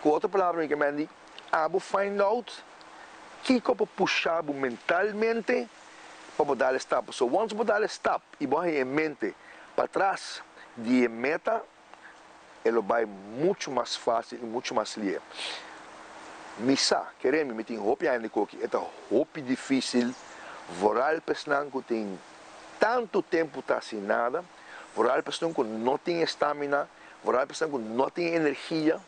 Com outra palavra, eu recomendo, find out que como puxar mentalmente para dar stop. So, once você dar stop e você em mente para trás de meta, ele vai muito mais fácil e muito mais livre. Missa, queremos, me tem roupa ainda que é roupa difícil, voral pessoal que tem tanto tempo tá sem nada, voral pessoal que não tem estamina, voral pessoal que não tem energia,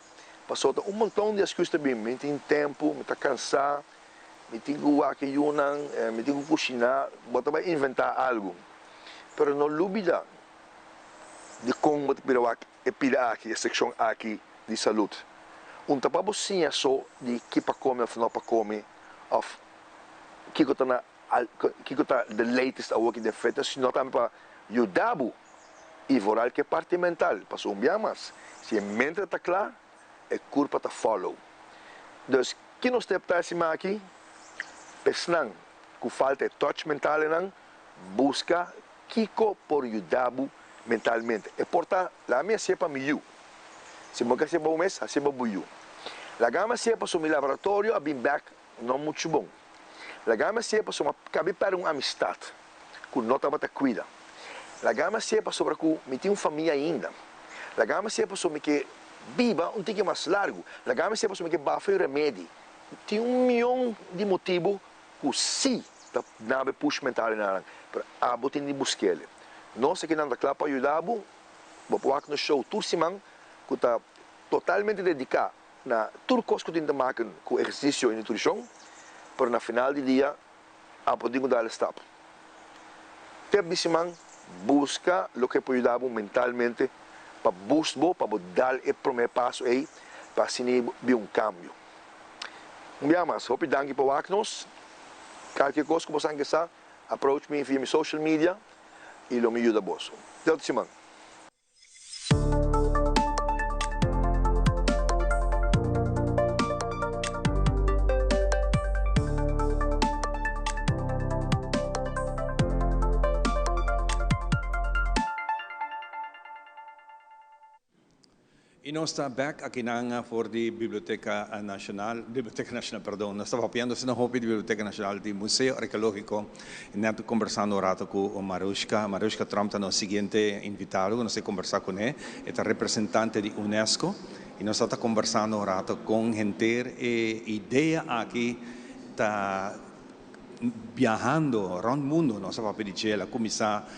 passou um montão de coisas também, me tem tempo, me tá cansado, me tem que me tem que cozinhar, você vai inventar algo, pero não dúvida de como você pira aqui, a secção aqui de saúde. Tapabossinha só de que para comer ou não para comer, ou que está the latest a que de feita, senão também para ajudar e vorar que é parte mental, para subir mais. Se a mente está clara, a culpa está follow. Então, que nós temos aqui, pensando que falta de touch mental, busca que por ajudar mentalmente. E porta la mia sepa miu. Se mo kasi ba umes, sepa buyu. La gama sepa so mi laboratorio a been back non muito bom. La gama sepa so cabe para amistad, com nota bata cuida. La gama sepa sobre que me tem família ainda. La gama sepa sobre que viva tique mais largo. La gama sepa sobre que bafa remédio. Tem milhão de motivos que sim, da nave push mental na para abotin de busquele. Nós aqui na classe para ajudar vou no show tursimang que está totalmente dedicado na tudo coisa que tem que fazer com exercício e nutrição, para na final do dia a poder dar o stop. Terceiro, busca o que pode ajudar mentalmente para buscar, para dar o primeiro passo aí, para assim ver cambio. Mas, hope danke para nós. Qualquer coisa que você quiser, approach me via social media e lo me ajuda você. Até a semana. E nós estamos back aqui for the Biblioteca Nacional, perdão, nós estamos apoiando na hobby da Biblioteca Nacional do Museu Arqueológico. E nós estamos conversando um rato com o Marushka Trump, no seguinte invitado, nós estamos conversando com ele, é representante da Unesco, e nós estamos conversando um rato com gente e ideia aqui está viajando around mundo, nós estamos a começar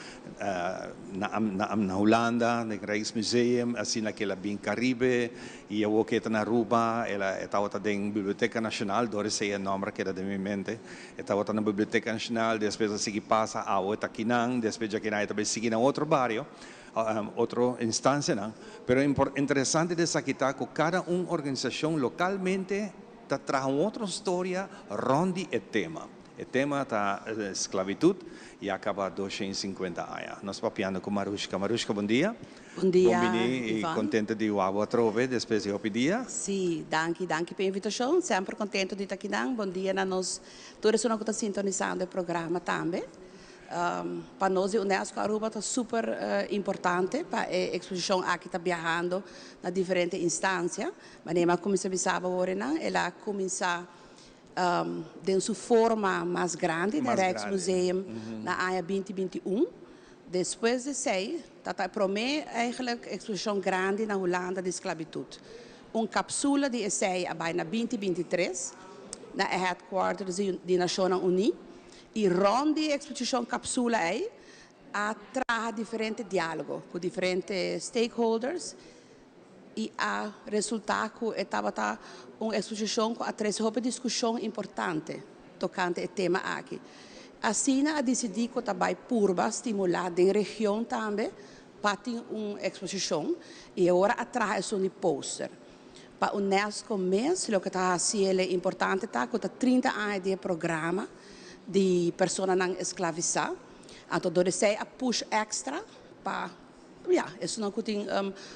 na Holanda, no Rijksmuseum, assim naquela bem Caribe, e eu que na Aruba, ela estava na Biblioteca Nacional, dove sei o nome que era da minha mente, estava na Biblioteca Nacional, depois assim que passa a outra Quinang, depois aqui na também seguir na outro bairro, outra instância, não? Pero interessante dessa que está que cada organização localmente traz outra história ronde o tema. O tema está esclavitud e acaba 250 anos. Nós papiando com Marushka. Marushka, bom dia. Bom dia, bom e contente de o trove depois de dia. Sim, danke pela invitação. Sempre contente de estar aqui. Bom dia a nós. Todos nós estamos sintonizando o programa também. Para nós, a Unesco Aruba está super importante para a exposição aqui está viajando na diferentes instâncias. Mas como você sabe agora, ela começa de sua forma mais grande, no Rijksmuseum, na área 2021. Depois de sei, está promete eigenlijk exposição grande na Holanda de esclavitud. Cápsula de essay abai na 2023, na headquarters de Nações Unidas. E ronde exposição cápsula aí, traz diferentes diálogos com diferentes stakeholders. E a resultado estava uma exposição com a uma discussão importante tocante o tema aqui. Assim, a decidir que também purba estimular na região também para ter uma exposição e agora atrás um pôster. Para a Unesco mesmo, o que está sendo importante é que 30 anos de programa de pessoas não escravizadas. Então, sei a push extra para isso não tem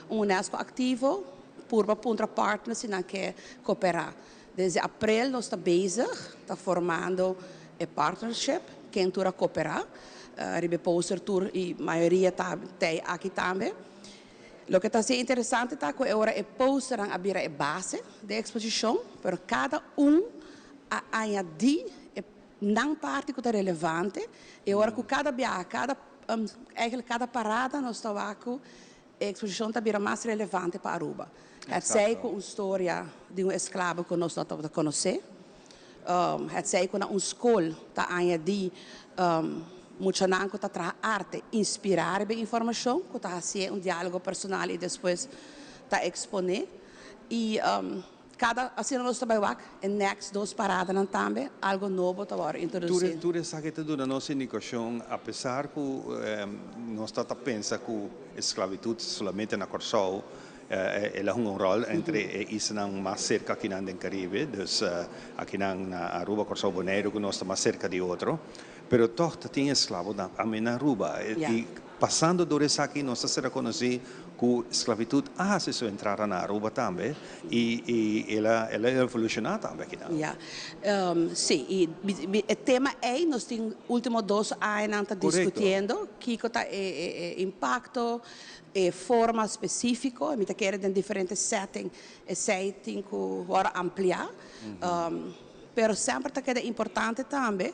Unesco ativo por contra partners que quer cooperar. Desde abril nós estamos bezig, está formando a partnership, quem tour cooperar. Ribe poster tour e maioria está aqui também. O que está sendo interessante é que agora é poster a abrir a base da exposição, para cada añadir não parte que é relevante, e agora com cada viagem, eigenlijk cada parada nós estamos com a exposição está mais relevante para Aruba. Sei com uma história de escravo que nós não estamos a conhecer. Sei com uma escola está añadir muito não que está arte, inspirar a informação, que está fazendo diálogo personal e depois está exponer. E assim nós estamos aqui, next 2 paradas também, algo novo está introduzido. Tu sabe que tudo na nossa indicação, apesar que nós estamos a pensar que a esclavitud somente na Corsol, ela tem rol entre isso não mais cerca aqui no Caribe, então aqui na Aruba, Corsol Bonaire, que nós estamos mais cerca de outro, pero toch tem escravo na Aruba. E passando dove sa che non si riconosce che sclavitù si sono entrata na Aruba também e ela evolucionata também aqui. Ja, sì, il tema è, nós temos últimos 2 anos discutindo que impacto e forma específico, e mi quero em diferentes settings e setting que vão ampliar, pero sempre é importante também,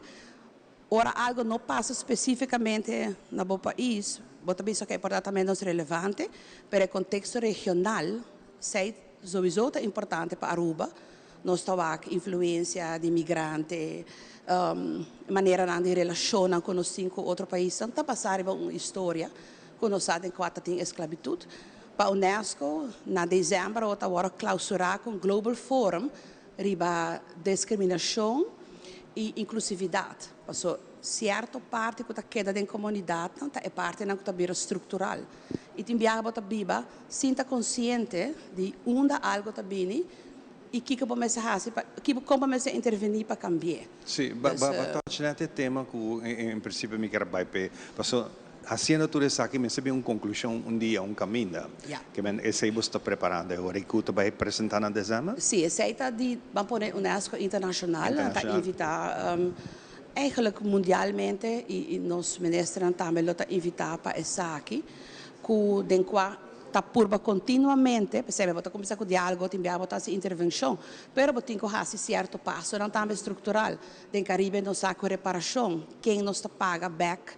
ora algo não passa especificamente no meu país, você pensa que é importante também nos relevante, pero o contexto regional, sei sowieso é importante para Aruba, nós temos influência de imigrantes, maneira de relacionar com os 5 outros países, não passar uma história, quando nós sabemos que tem esclavitud. Para a Unesco, na dezembro, nós vamos clausurar com o Global Forum riba discriminação e inclusividade. Porque certa parte que queda da comunidade é parte da que estrutural. E tem viaja para biba, sinta consciente de onde algo está bem e que como começa a intervenir para cambiar. Sim, bastante tema que em princípio me quero vai haciendo tudo isso aqui, me sabe uma conclusão dia, caminho, que esse aí está preparando agora e que você vai apresentar na dezembro? Sim, esse aí está de, vamos pôr Unesco Internacional, está invitar eigenlijk mundialmente e nós ministros também está invitar para esse aqui, que den qua está purba continuamente, percebe, você começa com diálogo, tem a botar intervenção, pero você tem que fazer certo passo, não também estrutural, den Caribe não sabe reparação, quem nos paga back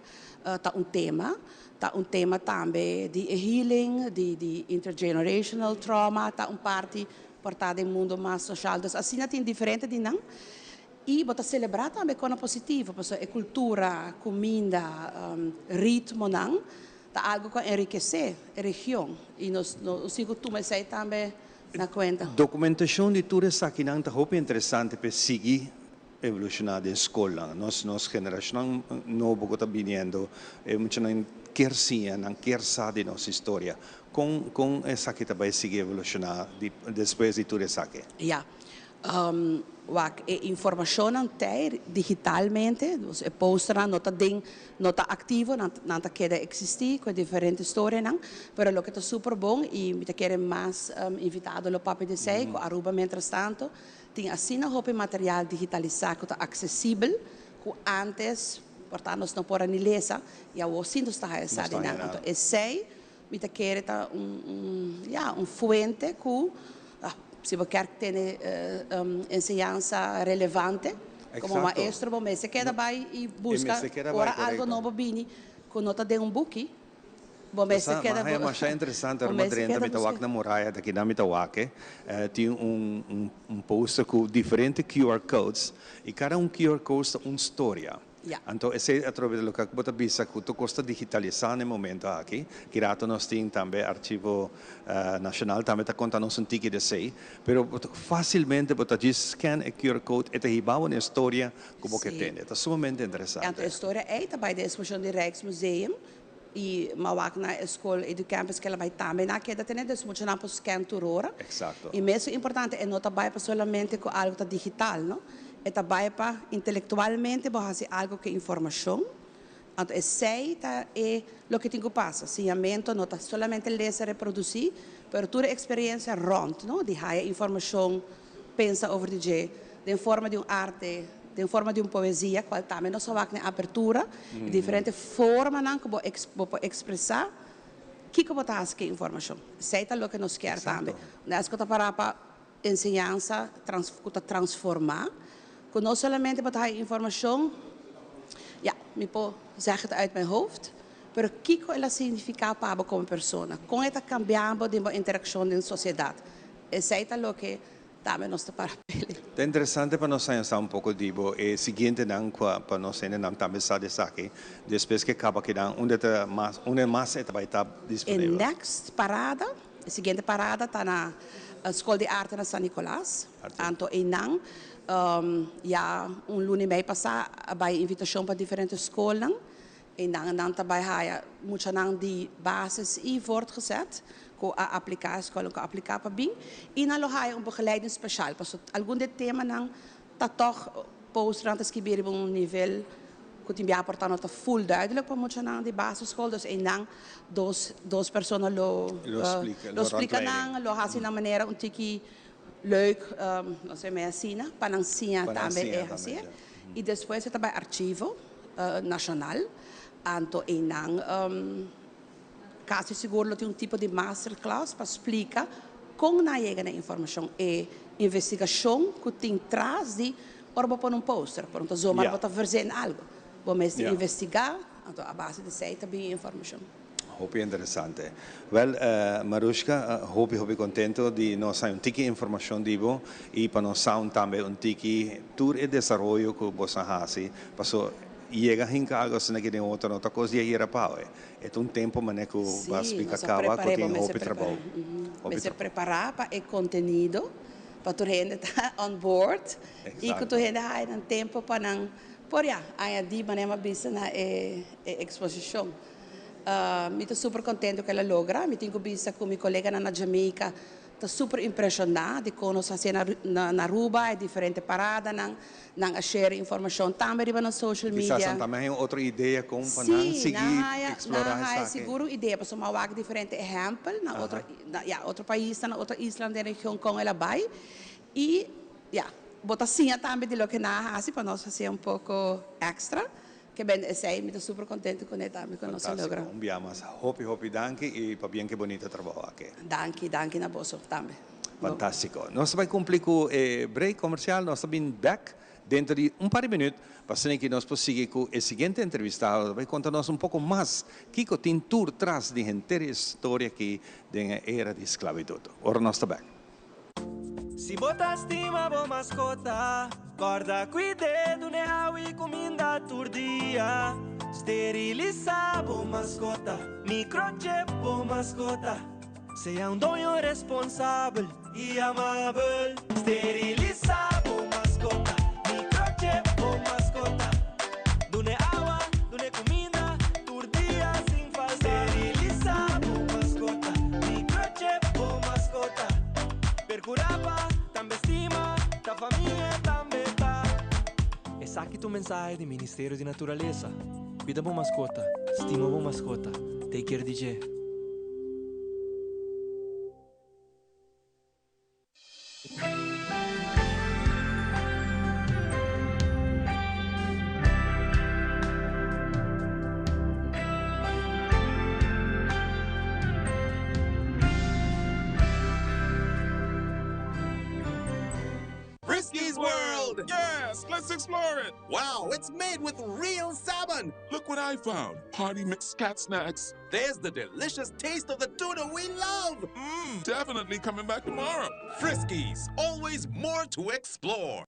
tá tema também de healing, de intergenerational trauma, tá parte portada em mundo mais social, assim tem diferente de não. E bota celebrar também com a positiva, porque é cultura, comida, ritmo não, tá algo que enriquecer a região e nós sigo tu mas aí também na conta. Documentação de tudo isso aqui não tá muito interessante para seguir evolucionar da escola. Nós geração nova que está vindo, muito não quer sim, não quer saber nossa história. Com essa que também seguir evolucionar depois de tudo isso aqui. Ja. Informação até digitalmente, é postar nota ativo, não quer existir com diferentes histórias, não. Mas o que está super bom e me quer mais invitado ao papo de sei, com Aruba, mientras tanto, tem assim um material digitalizado que está acessível, que antes, portanto, nós não podemos ler, e a assim está essa dinâmica. E sei, me quer fonte que se você quer ter ensinança relevante, como maestro, você queda vai e busca algo novo bem, quando está de book, você queda. Mas é interessante, uma trenta mitawak na muralha daqui na mitawak, tem post com diferentes QR codes e cada QR code tem uma história. Então, esse é através do que você bisa que tu costa digitalizar no momento aqui, que rato nós temos também arquivo nacional também está contando um ticket de sei, pero facilmente você diz scan o QR code e te riba uma história que você tem. É sumamente interessante. A história é também da exposição do Rijksmuseum e mawak na escola e do campus que ela vai também na queda tem des muito na scan turora. Exato. E mesmo importante é não trabalhar solamente com algo digital, não? É trabalhar para intelectualmente fazer algo que é informação. Então, esse é o que tem que passar. Ensinamento não está somente ler e reproduzir, mas toda a experiência rond, não? De higher informação, pensa over de forma de arte, de forma de poesia, qual também não só na abertura, diferente forma não que vou expressar, que vou fazer que informação. Sei o que nós queremos também. Nós que para ensinança, transformar. Não somente botar informação, me pode dizer uit mijn hoofd, mas o que ela significa para como pessoa, como está cambiando de interação na sociedade. Esse é o que também nós para ele. É interessante para nós pensar pouco dibo e seguinte não para nós não também sabe aqui, depois que acaba que não onde mais vai estar disponível. A next parada, a seguinte parada está na Escola de Arte na São Nicolás, então e não lunes mês passado, vai invitação para diferentes escolas. En dan daarbij moet je dan die basis voortgezet. Ko applicatie, ko applicar para bem. E dan ga je een begeleiding speciaal. Pas algum de tema dan dat toch post antes que bir um nível que timbia portando het full duidelijk para muitos na de basisschool, dus en dan dos personas lo explican nang lo hasin na maneira tiki leuk, não sei mais assim, panancinha também é assim. E depois você também arquivo nacional, anto en dan quase seguro tem tipo de masterclass para explicar como na chega na informação e investigação que tem traz de ora para um poster, por um zomaar para fazer algo, vamos investigar, então a base de sei também informação. Hopi interessante. Well, Marushka, hopi contento di nós sair tiki informação dibo e para nós sair também tiki tour e desenvolvimento que você hasi, passo chega em casa se não tem outra coisa e era pau. É tempo mané que vai explicar cava que tem hopi trabalho. Me se preparar para o conteúdo para tu gente estar on board e que tu gente há um tempo para não por já aí de maneira bisa na exposição. Estou super contente que ela logra. Me tenho visto com minha colega na Jamaica. Estou super impressionada de como se faz na Aruba, é diferente parada, não share informação também na social media. Quizás também outra ideia como para não seguir explorar essa. É seguro ideia, para somar algo diferente exemplo na outro país, na outra isla da região com ela vai e botar sim também de lo que na faz para nós fazer pouco extra. Que bem, sei, me estou super contente com ele também, com o nosso programa. Mas hopi, danke e para bem que bonito trabalho aqui. Danke na bolsa também. Fantástico. Nós vamos cumprir com o break comercial, nós estamos back dentro de par de minutos, para que nós possamos seguir com o seguinte entrevistado, vai contar-nos pouco mais que tem tour tras de inteira história aqui da era de esclavitud. Ora nós estamos back. Si bota stima bo mascota, guarda cuidado ne hawi comida turdia. Steriliza bo mascota, microchip bo mascota. Seja dono responsável e amável. Steriliza bo mascota, microchip bo mascota. Dune agua, dune comida, turdia sin falta. Steriliza bo mascota, microchip bo mascota. Percuraba, também estima, da família também tá. Essa aqui é o mensagem do Ministério de Natureza. Cuida boa mascota, estima boa mascota. Take care, DJ. Frisky's World! Yes, let's explore it! Wow, it's made with real salmon! Look what I found! Party mixed cat snacks. There's the delicious taste of the tuna we love! Definitely coming back tomorrow. Frisky's, always more to explore.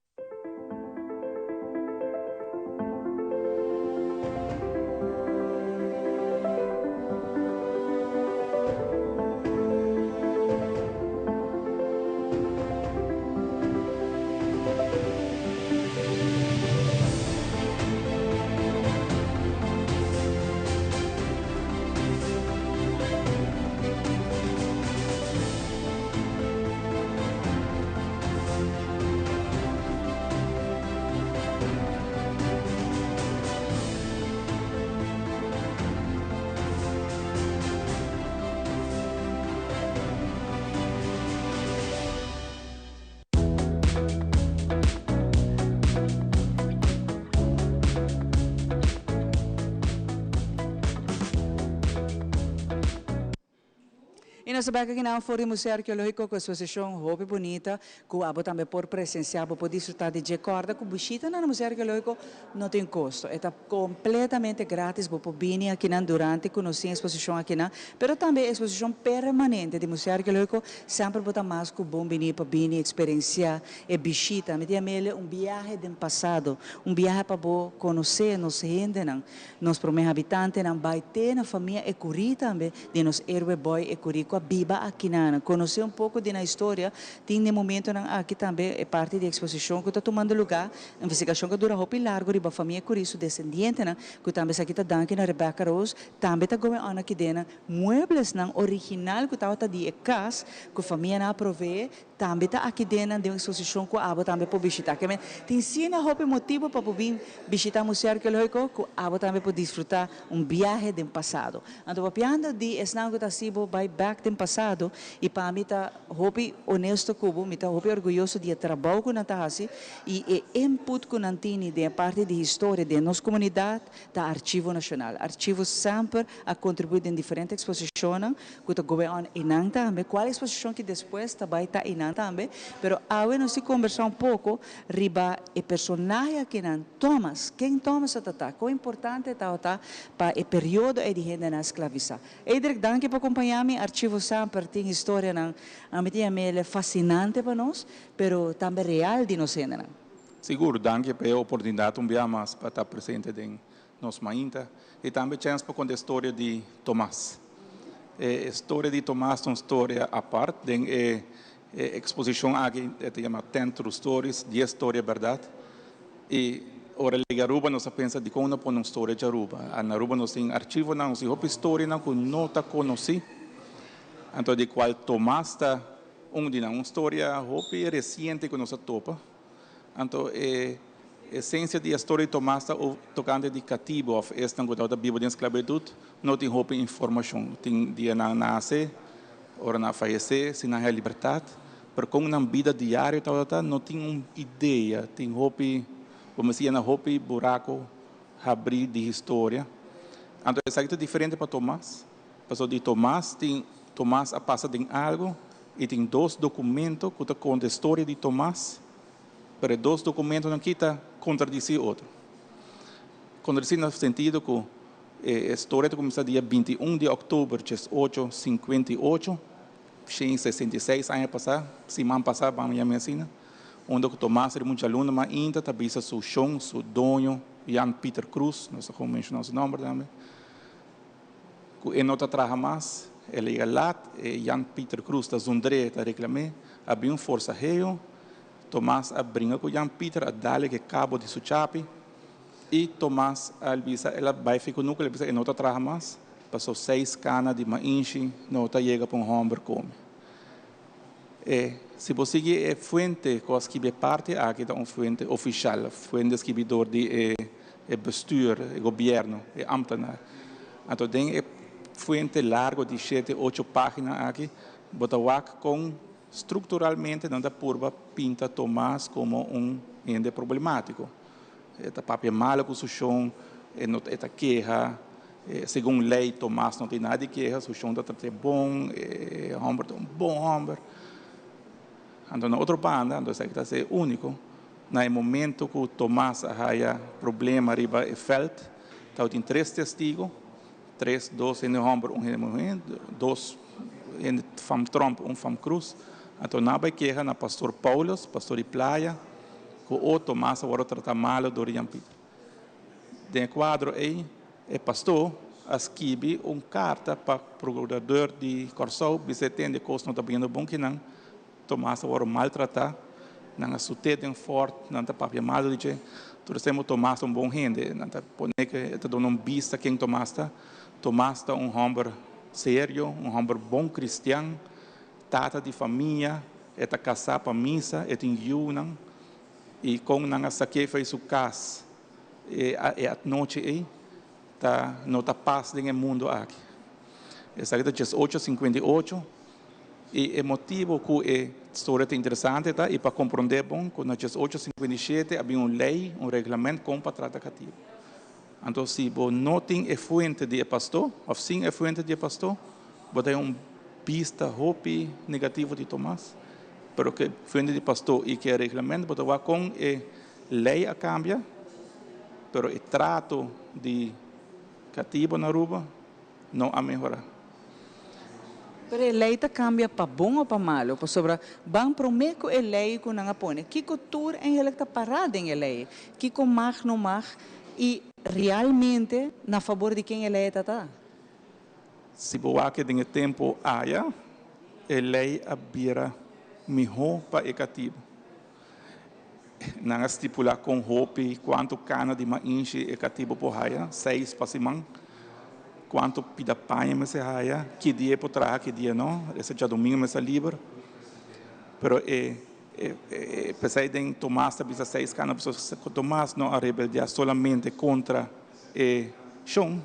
E nós sabemos que não foi o Museu Arqueológico com a exposição Hopi Bonita, que abo também por presenciar, por desfrutar de recorda que visita no Museu Arqueológico não tem custo. É completamente grátis para vir aqui durante conhecer a exposição aqui, mas também a exposição permanente do Museu Arqueológico sempre botar mais que bom vir para vir experienciar e visita. Me diz viagem do passado, viagem para conhecer nossa gente, nos primeiros habitantes, vai ter na família e curir também de nos heróis boy e curir viva aqui na conhecer pouco da história tem no momento aqui também é parte da exposição que está tomando lugar investigação que dura muito largo de a família por isso descendente que também aqui está dando na Rebecca Rose também está governando aqui dentro muebles original que estava de casa que a família não provee também está aqui dentro de uma exposição que abo também para visitar. Que tem ensina o motivo para vir visitar o Museu Arqueológico que abo também para desfrutar viagem do passado. Então, papiando de esnão que está sibo by back do passado e para mim está hopi honesto cubo, me está hopi orgulhoso de trabalho que nós fazemos e input que nós temos de parte de história de nossa comunidade da Arquivo Nacional. Arquivo sempre a contribuir em diferentes exposições que o governo inang também. Qual exposição que depois também está inang também, pero agora nós conversar pouco riba o personagem que não Thomas, quem Thomas está, quão importante está para o período de gente na escravização. Edric, danke por acompanhar-me. Arquivo sempre tem história não, a mim é fascinante para nós, pero também real de nós ainda. Seguro, danke pela oportunidade um dia mais para estar presente em nossa mainta e também chance para contar a história de Tomás. A história de Tomás é uma história à parte, exposição aqui se chama 10 True Stories, 10 histórias verdade. E ora em Aruba nós pensa de como uma história de Aruba. Na Aruba nós temos arquivo, nós temos história que não está conhecida. Então de qual Tomás está uma história recente que nós topa. Então a essência da história de Tomás está tocando de cativo, esta não da Bíblia de escravidão, não tem informação, tem dia na nasce, ora na falecer, se na liberdade. Pero com na vida diária não tem uma ideia, tem vamos dizer, na buraco abrir de história. Então é algo diferente para Tomás. Passou de Tomás a passa de algo e tem 2 documentos que contam a história de Tomás. Pero 2 documentos não quita contradizer outro. Contradizer no sentido que a história começa dia 21 de outubro de 1858. 66 anos passados, semana passada, para a minha medicina, onde o Tomás era muito aluno, mas ainda também seu chão, seu dono, Jan Peter Cruz, nós vamos mencionar o nome também. Ele não trabalha mais, ele é lá, Jan Peter Cruz, da Zundre, da reclamei, abriu força reio, Tomás brinca com Jan Peter, a dar-lhe que cabo de Suchapi, e Tomás, ela vai ficar no núcleo, ele não trabalha mais. Passou 6 canas de mainchi, não chega para homem come. Se você é fonte que é parte aqui da uma fonte oficial, fonte escribidor de bestuur, governo, ambtenaar. Então tem fonte largo de 7, 8 páginas aqui, botawak com estruturalmente não da purba pinta Tomás como ente problemático. Eta papel malo com o chão, eta queja. Segundo lei, Tomás não tem nada de queixa, o chão está bom, homem é um bom homem. Então, na outra banda, então, está ser único. No momento que Tomás tinha problema arriba e felt, então tem 3 testigos, 2 em homem, 1 em mulher, 2 em fam Trump, 1 fam Cruz. Então, na queixa, na pastor Paulos, pastor de Playa, que o Tomás agora trata mal do Jan Peter. Tem quadro aí. O pastor escreve uma carta para o procurador de Corsol, se tem de coisa não está bem bom que não, Tomás agora maltratar, não a sustenta forte, não está papel mal de que, todos temos Tomás bom gente, não está pone que está dando vista quem Tomás está homem sério, homem bom cristiano, tata de família, está casado para missa, tem junam, e com não saque fez o cas, a noite aí, não está paz no mundo aqui. Essa é a 1858 e o motivo que a história é interessante e para compreender bom que na 1857 havia uma lei, regulamento como para tratar cativo. Então se você não tem a fonte de pastor, ou sim a fonte de pastor, você tem uma pista hope negativa de Tomás, pero que fonte de pastor e que é regulamento, você vai com a lei a cambia, pero o trato de cativo na Aruba não a melhorar. Pero a lei cambia para bom ou para malo? Para sobre bang prometo a lei que não apone. Que cultura em ela está parada em a lei? Que com mag não mag e realmente na favor de quem a lei está? Se boa que tem tempo haya, a lei abira melhor para o cativo. Não estipular com roupa quanto cana de mainchi e cativo por haya, 6 para semana. Quanto pida panha me se haya, que dia por trás, que dia não, esse dia domingo me se livre. Pero pensei em Tomás também 6 anos, Tomás não a rebeldia solamente contra Sean,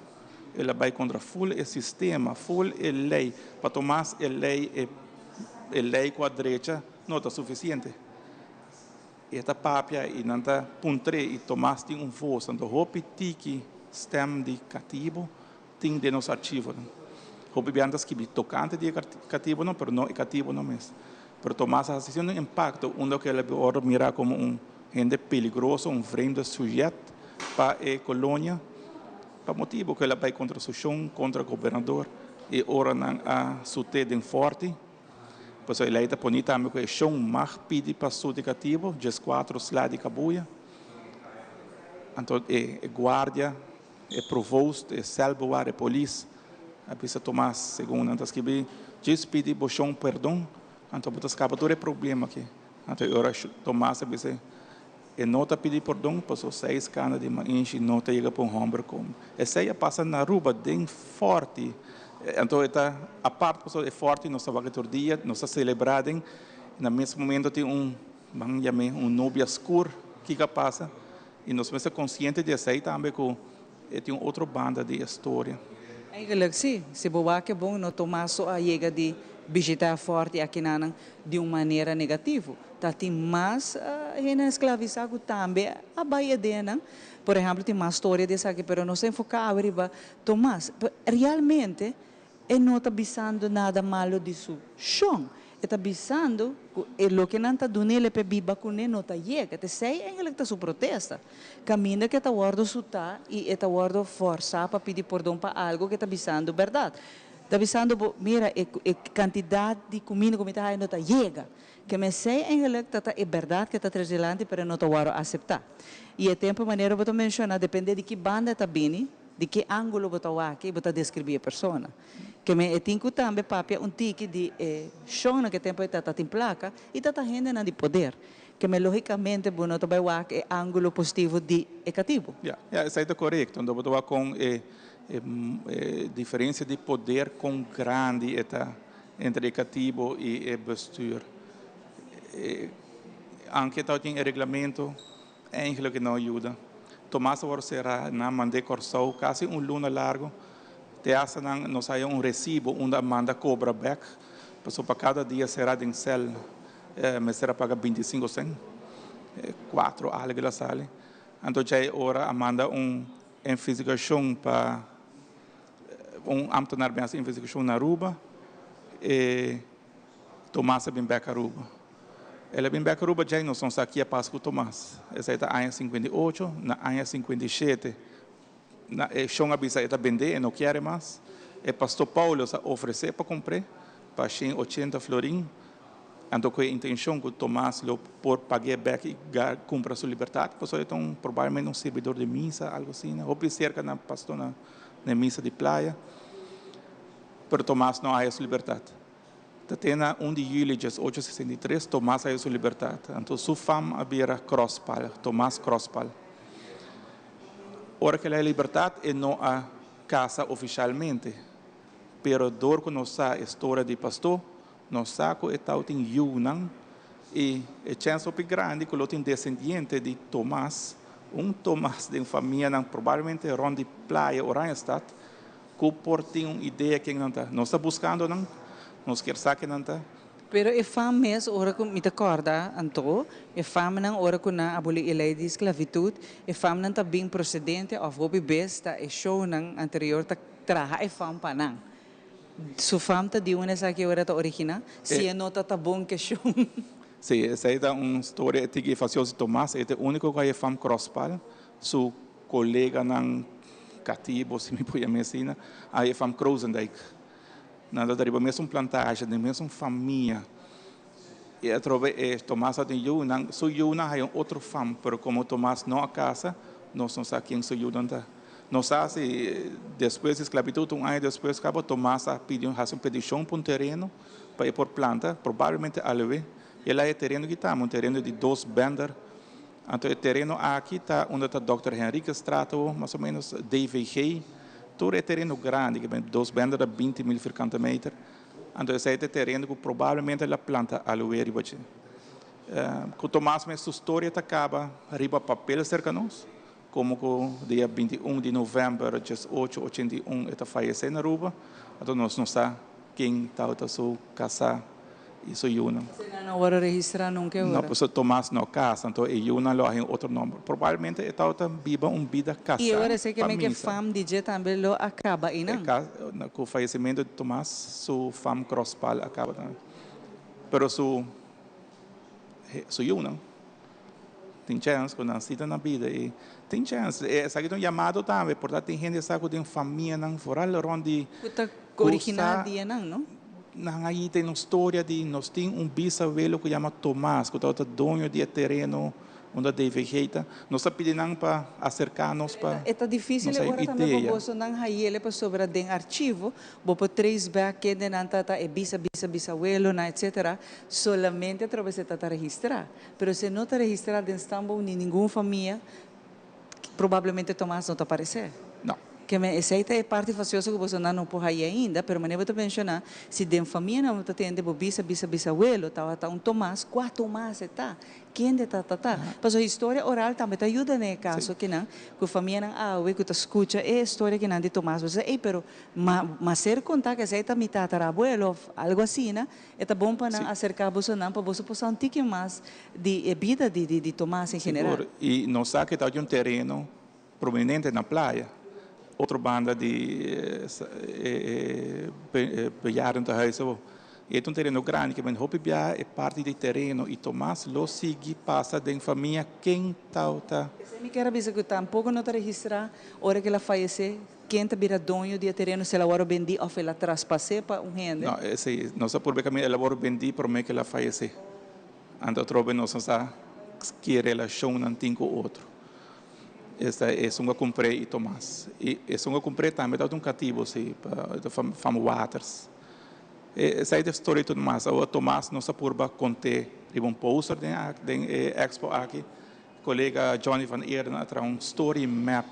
ele vai contra full o sistema, full a lei. Para Tomás, a lei com a direita não está suficiente. E esta papia e nanta puntre e Tomás tem voz, então hopi tiki stem de cativo tem de nos arquivo. Hopi biandas que tocante de cativo não, pero não é cativo não mesmo. Pero Tomás ha sido um impacto, onde que ele agora mira como gente perigoso, frente sujeito para a colônia, para motivo que ele vai contra o chão, contra o governador, e ora a sutede forte. Pois ele está ponindo também que o chão mais pede para o cativo, 4 slide de cabuia. Então, é guarda, é provost, é salvoar, é polícia. A pessoa Tomás, segundo antes que vi, diz pede para o chão perdão. Então, botas capa todo é problema aqui. Então, agora Tomás, a pessoa, não está pedindo perdão, passou 6 canas de maíz e não está chegando para ombro como. Essa aí passa na rua, bem forte. Então, a parte pessoa é forte, nós estamos aqui todo dia, nós estamos celebrando. No mesmo momento, tem nubia escura que passa. E nós estamos conscientes de isso aí também, que tem outra banda de história. Eigenlijk sim, se boa que bom, não tomar só a chega de visitar forte aqui de uma maneira negativa. Tá tem mais gente escravizado também a Bahia dela. Por exemplo, tem mais história dessa aqui, mas não se enfocar arriba Tomás. Realmente, ele não está pensando nada malo disso. Chão, ele está pensando que o que não está dando ele para viver com ele não está chega. Ele sei ele está sua protesta. Caminha que está guardando sutar e está guardando força para pedir perdão para algo que está pensando verdade. Está pensando, mira, a quantidade de comida que está não está chega. Que me sei eigenlijk dat é verdade que está trazendo, mas não está a aceitar. E o tempo maneira que eu mencionar depende de que banda está vindo, de que ângulo você está aqui, você descrever a pessoa. Que me tenho também papia tique de chão que tempo está em placa e está gente de poder. Que me logicamente você não vai aqui ângulo positivo de cativo. Isso é correto. Então você com diferença de poder com grande entre cativo e postura. Anche tem regulamento eigenlijk não ajuda. Tomás agora será na mande corso quase luna largo. Te hace nós hay recibo onde manda cobra back. Passou para cada dia será em cel, me será paga 25 cent, 4 algo la sale. Então já ora manda investigação para ambtenaar bij investigação na Aruba e Tomás vem back a Aruba. Ele vem back a Aruba já nós estamos aqui a Páscoa Tomás. Essa é a ano 58, na ano 57, na chão avisa está vender e não quer mais. E pastor Paulo ofereceu para comprar para 80 florim. Então com a intenção que Tomás por pagar back e comprar sua liberdade, pastor então provavelmente servidor de missa, algo assim, ou cerca na pastor na missa de praia. Pero Tomás não há sua liberdade. Tatena 1 de julho de 1863, Tomás há sua liberdade. Então sua fama havia crosspal, Tomás crosspal. Ora que ele é liberdade e não há casa oficialmente. Pero dor que nós a história de pastor, nós saco e tal tem Yunnan e a chance é grande que ele tem descendente de Tomás, Tomás de família provavelmente ron de praia Oranjestad, que por tem uma ideia que não está. Nós está buscando não, nós quer saber não está. Pero e fam mes ora ko me acorda anto, e fam nang ora ko na aboli a lei de esclavitud, e fam nang tabing procedente of hobby besta e show nang anterior ta traha e fam panang. Su fam ta di una sa que ora ta original, se é nota ta bom que show. Sim, essa é uma história que fazia o Tomás, é o único que é fam crosspal, su colega nang cativo, se me põe a medicina, aí é fam Kroosendijk. Nada da mesma plantagem, da mesma família. E através Tomás tem Yunnan, sua Yunnan é outro fam, mas como Tomás não a casa, nós não sabemos quem sua Yunnan. Nós sabemos, depois da esclavitud, ano depois, Tomás pediu uma petição para um terreno, para ir por planta, provavelmente alve. E lá é terreno que está, terreno de 2 bender. Então, o terreno aqui está onde está o Dr. Henrique Strato, mais ou menos DVG. Todo é terreno grande, que 2 bender de 20 mil frequentemente. Então, esse terreno que provavelmente a planta aloe riba. Com Tomás, mas sua história acaba riba papel cerca de nós. Como o dia 21 de novembro de 1881 ele faleceu na Aruba. Então, nós não sabemos quem está sua casa e sua Yuna. Você não vai registrar nunca? Não, porque Tomás não casa, então Yuna lo tem outro nome. Provavelmente ele está viva uma vida casada. E agora sei que a fama de também lo acaba aí, não? Com o falecimento de Tomás, sua fama crosspal acaba também. Mas sua Yuna tem chance quando nascida na vida e tem chance. Sabe que um chamado também, portanto tem gente que sabe que tem família não fora onde original dia não? Aí tem uma história de nós tem bisavelo que chama Tomás, que é dono de terreno onde deve vegetar. Nós pedimos para acercar-nos para. É difícil agora também para você não aí para sobre den arquivo, para três back de nantata e bisabuelo na etc. Solamente através de tata registrar. Pero se não está registrado em Istambul nem nenhuma família, provavelmente Tomás não está aparecer. Não. Que essa é parte faciosa que você não pode aí ainda, pero maneira de mencionar, se de família não está tendo bisabuelo, tá um Tomás, quatro Tomás está, quem de tá. Mas a história oral também te ajuda nesse caso que não, que a família não que tu escuta é a história que não de Tomás, você pero mas ser contar que essa é mi tatarabuelo, algo assim, né? É bom para não acercar você não, para você poder sentir mais de vida de Tomás em geral. E nós sabemos que está um terreno prominente na praia. Outra banda de bejaarden te huizen. É um terreno grande que é parte do terreno e Tomás lo sigue passa da família quem está. Eu quero dizer que tampouco não está registrado hora que ela faleceu quem está vira dono do terreno se ela agora vendi ou ela traspassou para gente. Não, esse não sabe por que ela agora vendi por mim que ela faleceu. Então trobe não sabe que relação não tem com o outro. Esta é uma comprei e Tomás. E essa uma comprei também da cativo se para fam Waters. Essa é a história tudo mais. O Tomás não se purba conter um poster den expo aqui. Colega Johnny van Eerden atra story map,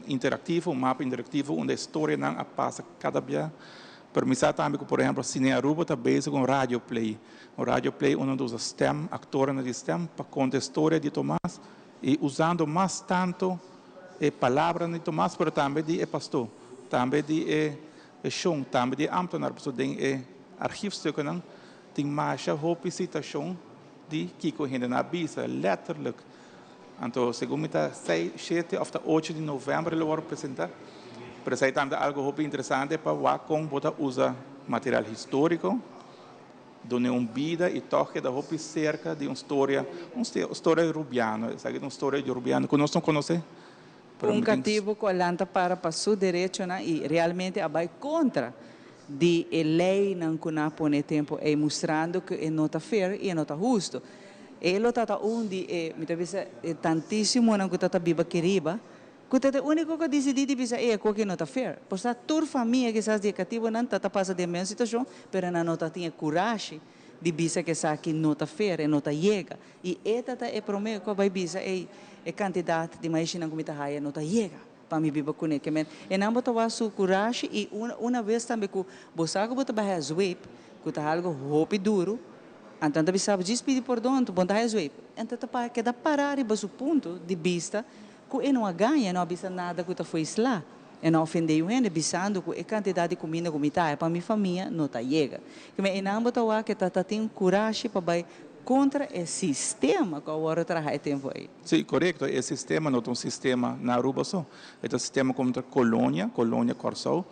interativo, mapa interativo onde a história não passa cada dia. Permissar também que, por exemplo, Cine Aruba está bezig com Radio Play. O Radio Play um dos atores de STEM para contar a história de Tomás. E usando mais tanto palavras de Tomás, mas também de pastor, também de chão, também de ambtenaar, porque tem arquiefstukken, tem mais hoop citação de Kiko Hinde na Bisa, letterlijk. Então, segundo me 7 ou 8 de novembro, ele vai apresentar. Mas aí também algo hoop interessante para como usa material histórico, donde vida e toque da roupa cerca de uma história rubiana, sabe, uma história de rubiano que nós não conhecemos. Cativo que olhando para o direito e realmente vai contra de lei não que não põe tempo e mostrando que é nota fair e é nota justo. Ele está onde muitas vezes tantíssimo não que está viva queriba. Que o único que decidi bisa é que não está fair. Por isso, toda família que está de cativo não está passando a mesma situação, mas não tem coragem de bisa que está aqui não está fair, não está chega. E esta é para mim que vai bisa é quantidade de mais que não está aí, não está chega. Para mim viver com ele. E não botar a sua coragem e uma vez também que você que botar a sweep, que está algo roupa duro, então você sabe despedir por dentro, botar a sweep. Então que dá parar e o ponto de vista que não ganha, não avisa nada que foi lá. E não ofendeu ele, avisando que a quantidade de comida que está para minha família não está chega. E não botar que está tendo coragem para contra o sistema que agora traz tempo aí. Sim, correto. Esse sistema não é um sistema na Aruba só. É um sistema contra a colônia Corsau.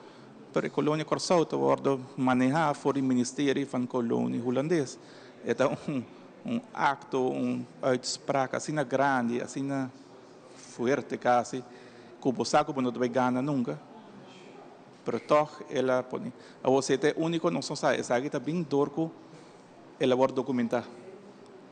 Pero a colônia Corsau está manejada por o Ministério da Colônia holandês. É um acto, uitspraak assim grande, assim forte quase, que o saco não vai ganhar nunca. Pero toch, ela pode. A você é único, não só sabe, essa aqui está bem duro, ela vai documentar.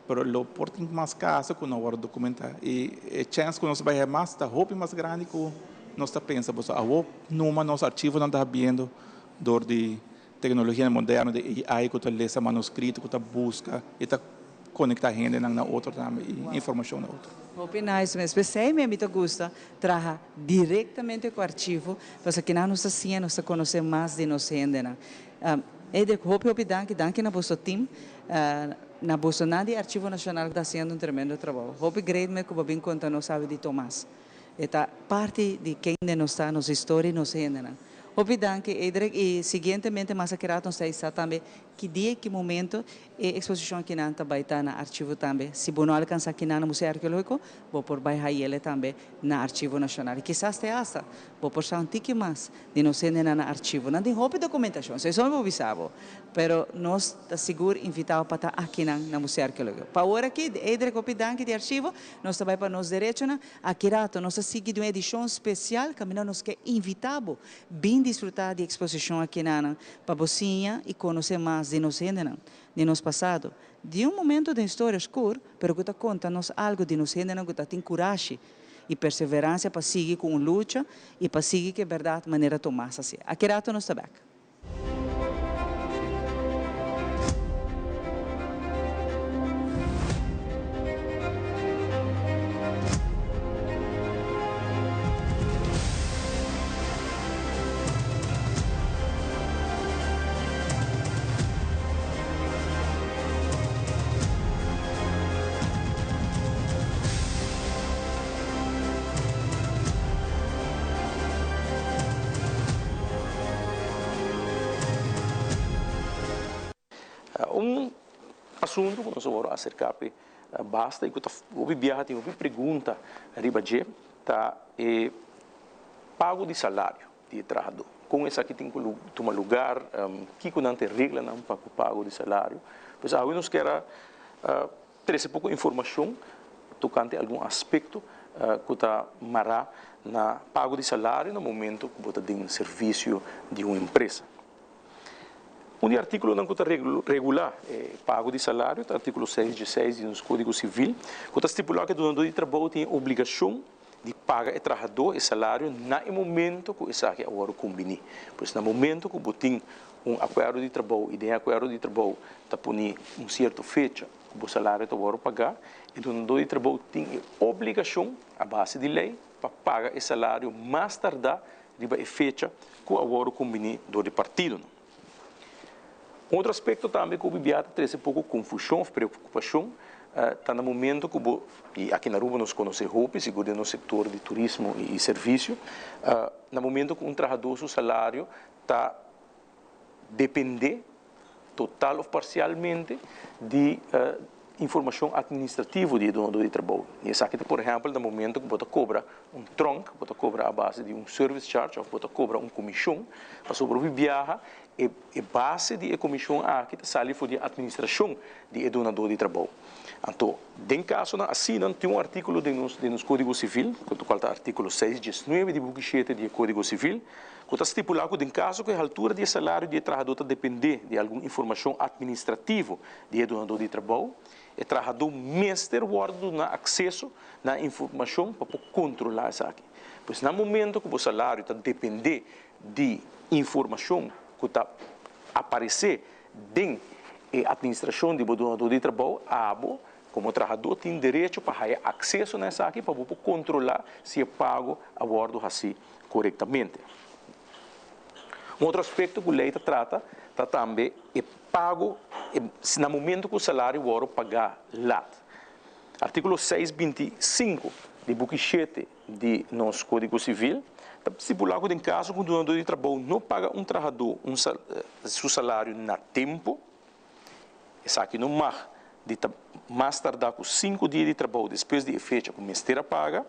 Pero o porto mais caso que não vai documentar. E a chance que nós vai mais, está roupa mais grande que nós está pensando. A roupa, numa nosso arquivo não está vendo, dor de tecnologia moderna, de AI, que está lendo manuscrito, que está busca, e está conectar a gente na outra também, e informação na outra. Opinais, mas você me gusta trabalhar diretamente com o arquivo, para que não nos assim, nos conhecer mais de nós ainda. Edrek, hopi danke na vosso team, na vosso nadi Archivo Nacional que está fazendo tremendo trabalho. Hopi great me que babin conta não sabe de Tomás. Eta parte de quem não está nos história nos rende. Hopi danke, Edrek, e seguintemente mas aquerato está também que dia que momento e exposição que não está baita na arquivo também. Se não alcança aqui na Museu Arqueológico, vou por baixar ele também na Arquivo Nacional. Quizás te asa, vou por um tique mais de nos rende na arquivo. Não tem hopi documentação, se só me obisavo, pero nós está seguro invitado para estar aqui na Museu Arqueológico. Para agora aqui, Edrek, hopi danke de arquivo, nós também para nos direitos na aquerato, nós seguimos uma edição especial, caminhando nos que invitado, bem desfrutar de exposição aqui na para bocinha e conhecer mais de nos rende de nos passado, de momento da história escuro, pero que conta-nos algo de nos rende que tem coragem e perseverança para seguir com luta e para seguir que é verdade maneira tomar assim. Aqui rato nos está back. Assunto que nós vamos acercar basta e que o viaja tem uma pergunta ribaje tá pago de salário de trabalhador com essa que tem que tomar lugar que não tem regra não para o pago de salário pois a nós quer trazer pouco informação tocante algum aspecto que está mará na pago de salário no momento que você tem um serviço de uma empresa. Um artigo não está regular pago de salário, o artigo 616 do Código Civil, que está estipulado que o doador de trabalho tem obrigação de pagar o trabalhador e salário no momento que esse agora combine. Pois no momento que você tem um acordo de trabalho e dentro do acordo de trabalho está punir uma certa fecha que o salário está agora pagar, e o doador de trabalho tem obrigação, a base de lei, para pagar esse salário mais tardar de a fecha que agora combine do partido. Outro aspecto também que o Bibiata traz um pouco confusão, preocupação, está no momento que, e aqui na Aruba nós conhecemos Hopi, seguro no setor de turismo e serviço, no momento que trabalhador, seu salário está depender total ou parcialmente de informação administrativa do dono de trabalho. E isso aqui, por exemplo, no momento que você cobra tronco, você cobra a base de service charge, ou você cobra comissão, para sobreviver e base de comissão aqui sai de administração de donador de trabalho. Então, em caso assim, não tem um artigo de nos Código Civil, que é o artigo 619 de Book 7 do Código Civil, que está estipulado que em caso que a altura de salário de trabalhador depender de alguma informação administrativa de donador de trabalho, o trabalhador mestre guarda acesso na informação para controlar isso aqui. Pois no momento que o salário está depender de informação que está aparecer dentro da administração do donador de trabalho, como trabalhador tem direito para ter acesso nessa aqui para controlar se é pago a bordo assim corretamente. Um outro aspecto que a lei trata também é pago no momento que o salário é pagar lá. Artigo 625 de Book 7 de nosso Código Civil está estipulado que em caso que o donador de trabalho não paga trabalhador seu salário na tempo, isso aqui não mais tardar com 5 dias de trabalho depois de fecha que o mestre paga,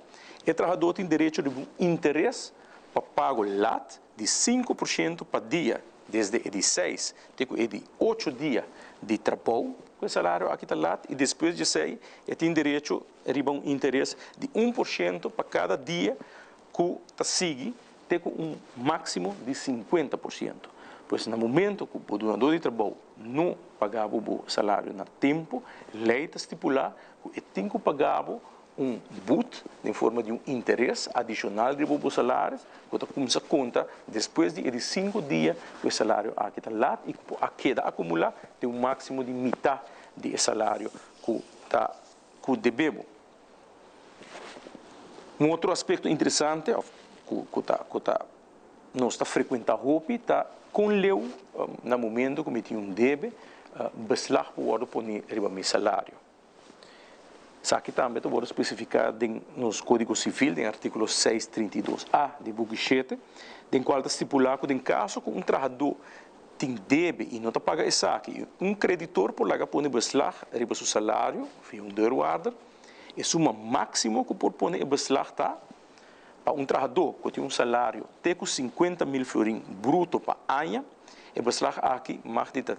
o trabalhador tem direito de interesse para pago lá de 5% para dia, desde de 6 até de 8 dias de trabalho, com o salário aqui está lá, e depois de 6, tem direito a um interesse de 1% para cada dia que está seguindo, tem um máximo de 50%. Pois no momento que o donador de trabalho não pagava o salário no tempo, a lei está estipulada que tem que pagar BUT, em forma de interesse adicional do salário, que começa a conta depois de 5 dias que o salário aqui está lá e a queda acumular tem um máximo de metade do salário que devemos. Um outro aspecto interessante que está nós está frequentando hopi, está com leu, no momento que tinha debe, beslag por poner riba meu salário. Aqui também está especificado nos Código Civil, no artigo 632A de Buguichete, em qual está estipulado que, em caso que trabalhador tem debe e não está paga isso aqui, creditor por lá que põe beslag riba seu salário, via deurwaarder, e suma máximo que por pôr beslag está, para trabalhador que tem salário até com 50.000 florim bruto para ano, e beslag aqui,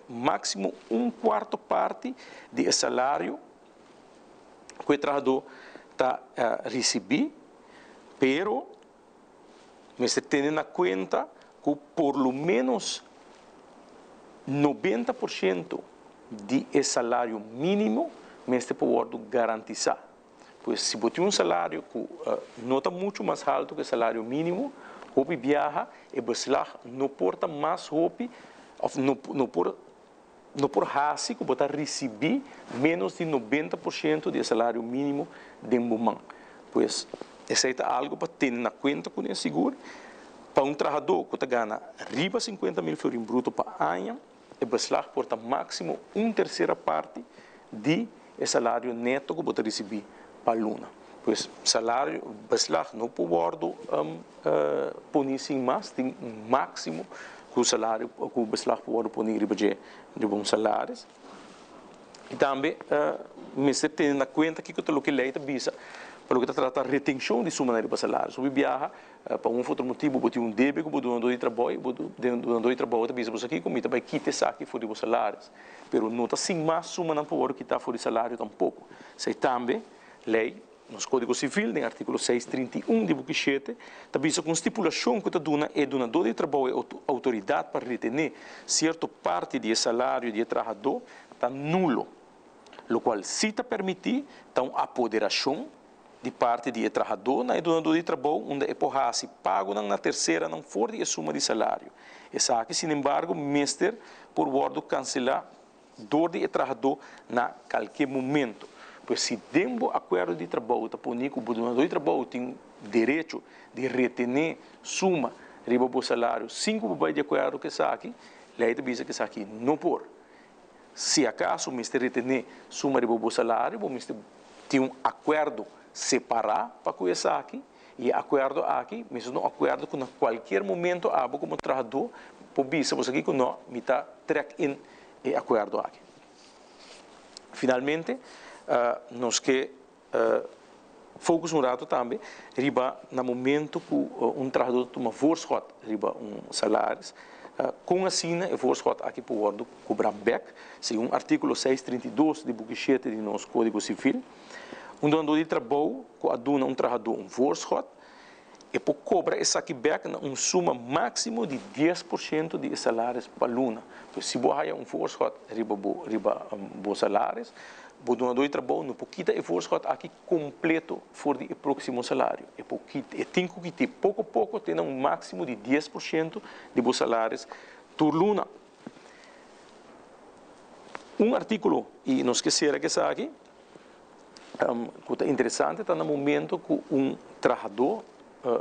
máximo 1/4 parte do salário que o trabalhador está receber, pero se tem na conta que por lo menos 90% do salário mínimo este pode garantizar. Pois se você tem salário que não está muito mais alto que o salário mínimo, hopi viaja e beslag não porta mais hopi, não por hasi que você receber menos de 90% do salário mínimo de momento. Pois esse é algo para ter na conta com o seguro. Para trabalhador que ganha riba 50.000 florim bruto para ano, e beslag porta máximo 1/3 parte do salário neto que você receber para luna. Pois salário beslag não pode pôr sem mais, tem máximo que o salário que o beslag pode pôr riba de bons salários. E também se tem na conta que o que lei visa para o que trata de retenção de suma de salário. Se viaja para outro motivo, botar débito, botar de trabalho, botar de trabalho, visa você aqui, como vai quitar saque fora de salários. Pero não está sem mais suma não pode quitar fora de salário tampouco. Se também lei nos Código Civil, no artigo 631 de Buguichete, visa com estipulação que é donador de trabalho e autoridade para retener certa parte do salário do trabalhador está nulo, o qual se está permitir uma apoderação de parte do trabalhador na donador de trabalho, onde é porra se pago na terceira não for de suma de salário. Essa aqui, sin embargo, mister por bordo cancelar dor de trabalhador na qualquer momento. Pois se dembo acordo de trabalho, tá ponico, o donador de trabalho tem direito de retener suma riba do salário, 5 vai de acordo que essa aqui, lei diz que essa aqui não por. Se acaso mister retener suma riba do salário, o mister tem acordo separar para com essa aqui, e acordo aqui, mas não acordo que a qualquer momento abo como trabalhador, por bisa você aqui que não me está track in e acordo aqui. Finalmente, nós que focus rato também riba no momento que trabalhador toma voorschot riba salário com assim é voorschot aqui pode cobrar back segundo artigo 632 de Buguichete de nosso Código Civil donador de trabalho que aduna trabalhador voorschot e por cobrar esse aqui back na suma máximo de 10% de salários para luna. Pois se você tem voorschot riba salários, o donador de trabalho não pode quitar o voorschot aqui completo for o próximo salário. E tem que ter pouco a pouco ter máximo de 10% de salários por luna. Artigo, e não esquecer que está aqui, que é interessante, está no momento que trabalhador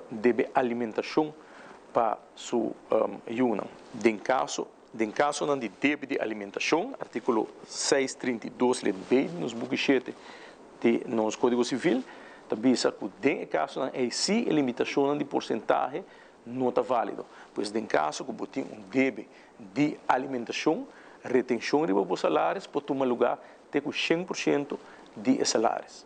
deve alimentação para sua yuna. Em caso não de deve de alimentação, artigo 632 de B nos Buguichete de nos Código Civil, também diz que em caso não é se limitação de porcentagem não está válido, pois em caso que você deve de alimentação, retenção de os salários pode tomar lugar até com 100% de salários.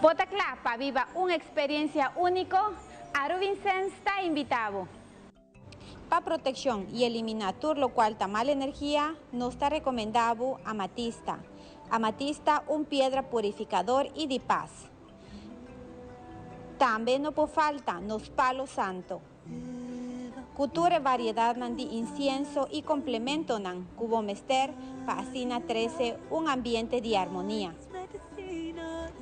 Botaclá, para viva uma experiência única, Aro Vincent está invitado. Para proteção e eliminar todo lo cual está mal energia, nos está recomendado amatista. amatista, piedra purificador y de paz. También no puede faltar nos palo santo. Cultura variedad de incienso y complemento nan cubo mester para así 13 un ambiente de armonía.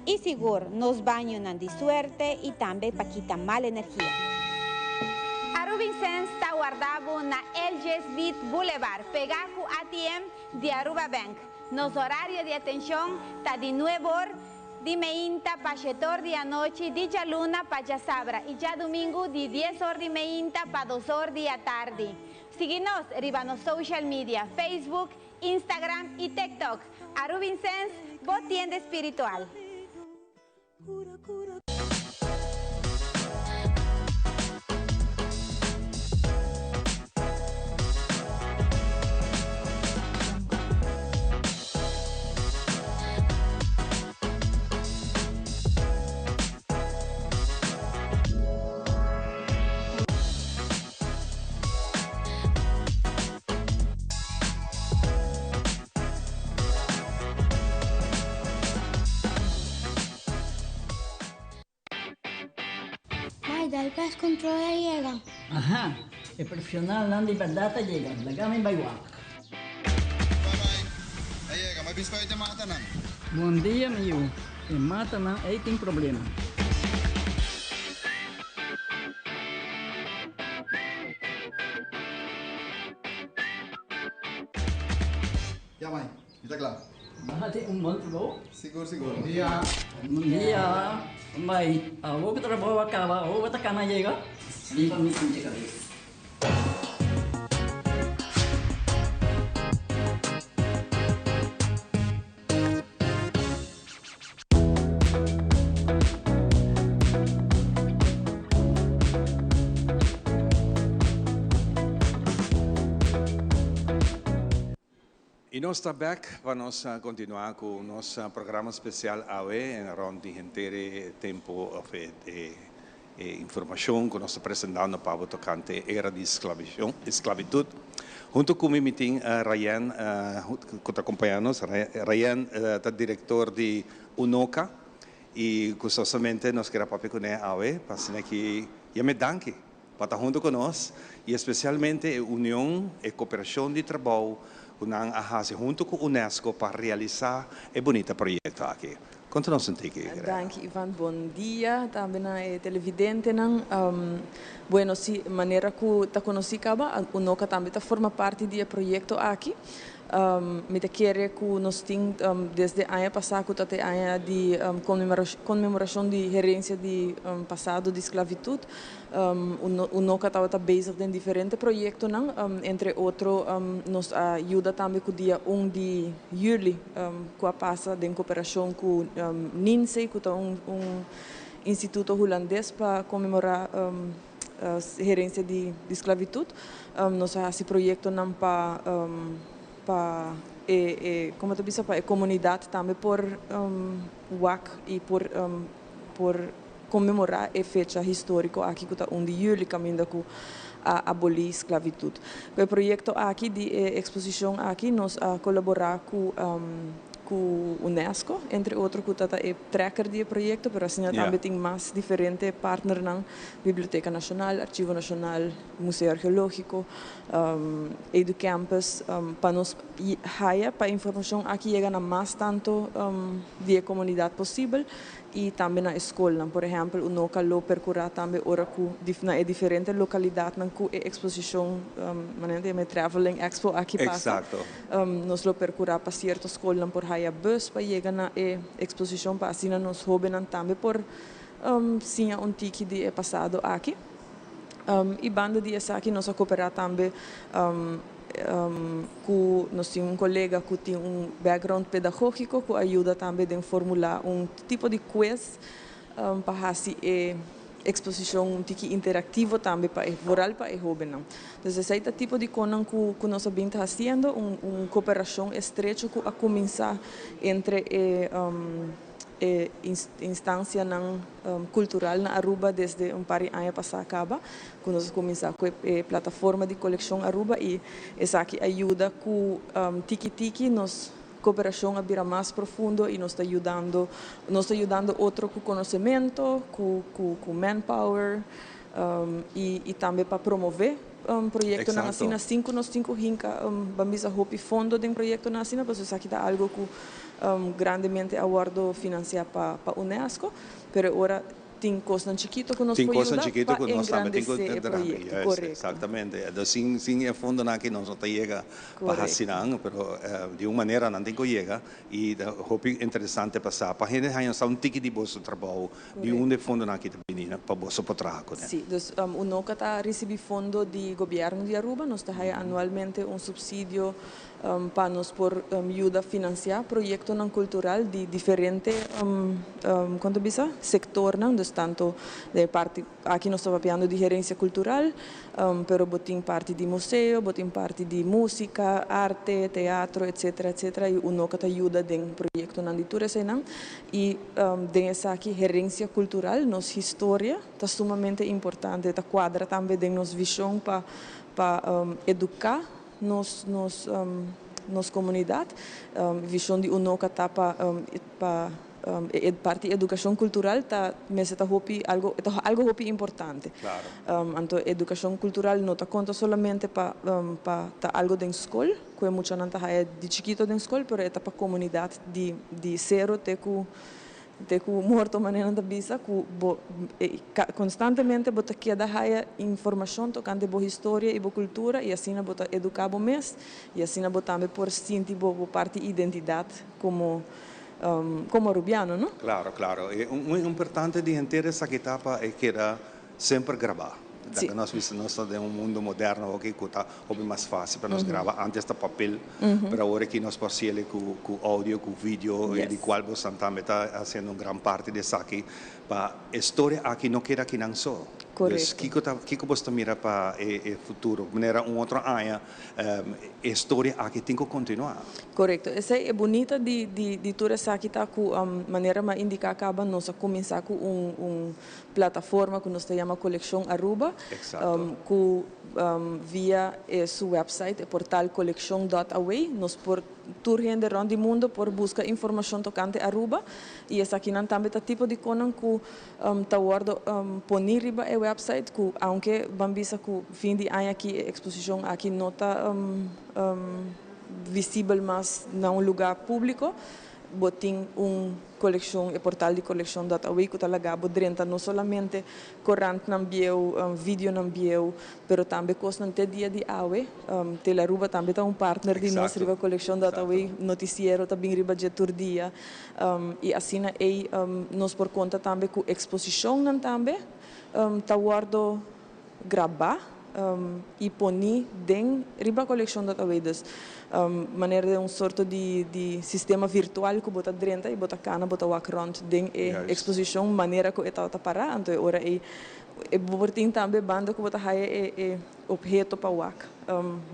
Y seguro nos baño nan de suerte y también para quitar mala energía. Arubinsen está guardado na LGS Beat Boulevard, pegado ATM de Aruba Bank. Nos horario de atención está de 9 horas de meinta para 7 horas de la noche, de ya luna para ya sabra y ya domingo de 10 horas de meinta para 2 horas de la tarde. Síguenos arriba en social media, Facebook, Instagram y TikTok. Arubinsen, vos tienda espiritual. Dal pest control llega. Ajá, el profesional Nandi Perdata llega. Lagami Baywak. Bye-bye. Llega, may bispo ito mata nan. Bom dia, meu. E mata não, aí tem problema. Ya, mãe. Está claro. Mate bom bom. Seguro, seguro. Bom dia. Bom dia. Mãe, vou que trabalho acaba, vou botar cana chega. Limpa me com chega. E nós estamos back para nós continuar com o nosso programa especial AWE em around the entire tempo de informação que nós estamos apresentando para o tocante era de esclavitud. Junto com o meeting, Ryan, que está acompanhando-nos, Ryan é diretor de UNOCA e curiosamente nós queremos falar com ele AWE, para que eu me danke para estar junto conosco e especialmente a união e cooperação de trabalho unang ahasi junto com a UNESCO para realizar esse bonito projeto aqui. Conta-nos um pouquinho. Danke, Ivan. Bom dia. Também é televidente. Bueno, se maneira que está conhecida, a UNOCA também forma parte do projeto aqui. Me quer que nós temos desde ano passado até ano de comemoração de gerência de passado de esclavitud. O NOCA estava bezig em diferentes projetos, entre outros, nos ajuda também com o dia 1 de julho, que passa em cooperação com o NINSE, que é instituto holandês para comemorar a gerência de esclavitud. Nós fazemos esse projeto para como tu bisa para a comunidade também por WAC e por comemorar a fecha histórica aqui que está 1 de julho caminho com a abolir a esclavitud. O projeto aqui de exposição aqui nós colaborar com UNESCO, entre outros, que está o tracker do projeto, mas assim também tem mais diferentes partners na Biblioteca Nacional, Arquivo Nacional, Museu Arqueológico, EduCampus, para nós para a informação aqui chega a mais tanto de comunidade possível e também na escola. Por exemplo, o NOCA lo percorrer também ora na diferentes localidades na exposição, de Traveling Expo aqui passa. Nós lo percorrer para certas escolas por a bus para chegar na exposição para assim nós jovens também por sim tiki de passado aqui. E banda de essa aqui nós cooperar também nós temos colega que tem background pedagógico que ajuda também a formular tipo de quiz para fazer exposição interativa também para oral para jovens. Então, esse tipo de coisa que nós estamos fazendo, cooperação estreita que a começar entre instância cultural na Aruba desde par de anos passado acaba, quando nós começamos com a plataforma de coleção Aruba e essa aqui ajuda com tiki-tiki nós cooperação a vira mais profundo e nos está ajudando outro com conhecimento, com manpower e também para promover projeto na Asina 5 nos 5 hinka bambisa hopi fondo de projeto na Asina, porque isso aqui está algo que grandemente aguardo financiar para UNESCO, pero agora tem coisa chiquito que nos pode ajudar para engrandecer o projeto. Correto. Exatamente. Sem o fundo aqui não chega para assinar, mas de uma maneira não tem que chegar e é interessante passar. Para a gente tem um ticket de bolsa de trabalho de onde fundo aqui também para bolsa para trabalhar. Sim, então o NOCA está recebendo fundo do governo de Aruba, nós está anualmente subsídio para nos por ajuda a financiar projetos cultural de diferentes sectores, tanto de parte aqui nós estamos falando de gerência cultural, pero botem parte de museu, botem parte de música, arte, teatro, etc, e o NOCA ajuda em projetos na literatura e tem essa aqui gerência cultural, nossa história está sumamente importante, está quadra também de nossa visão para educar nos comunidade, visão de UNOCA está para parte educação cultural está algo importante. Claro. Então educação cultural não está conta somente para algo da escola, que é muito não está de chiquito da escola, mas é para a comunidade de zero até que morto maneira da bisa constantemente bota que da haia informação tocante boa história e boa cultura e assim bota educar bom mês e assim bota também por sentir boa parte identidade como rubiano, não? Claro. E importante de entender essa etapa é que era sempre gravar. Sì. Nós estamos em mundo moderno que está mais fácil para nós gravar antes do papel, para agora que nós passamos com áudio, com vídeo, e de qual você também está fazendo grande parte dessa aqui, para a história aqui não queda aqui não só. Correto. Que você mira para o futuro, de maneira outra área, a história aqui tem que continuar. Correto. Essa é bonita de toda essa aqui está com a maneira mais indicar acaba nós a começar com plataforma que nós chamamos Coleção Aruba, que via seu website, portal collection.away, nós por tour gente around o mundo por buscar informação tocante Aruba e essa aqui também está tipo de coisa que está guardo ponir riba o website que aunque bambisa que fim de ano aqui exposição aqui não está visível mas na lugar público botin coleção e portal de collection.away que talaga bodrenta não somente corrente não bieu vídeo não bieu pero também coisa não dia de awe tela Aruba também tá partner de nós riba collection.away noticiero também riba de tour dia e assim nós por conta também com exposição não também tá guardo gravar e poni den riba collection.away das maneira de sorto de sistema virtual que bota dentro e bota cana bota walk-around den exposição maneira que está para então ora e botin também banda que bota haia objeto para walk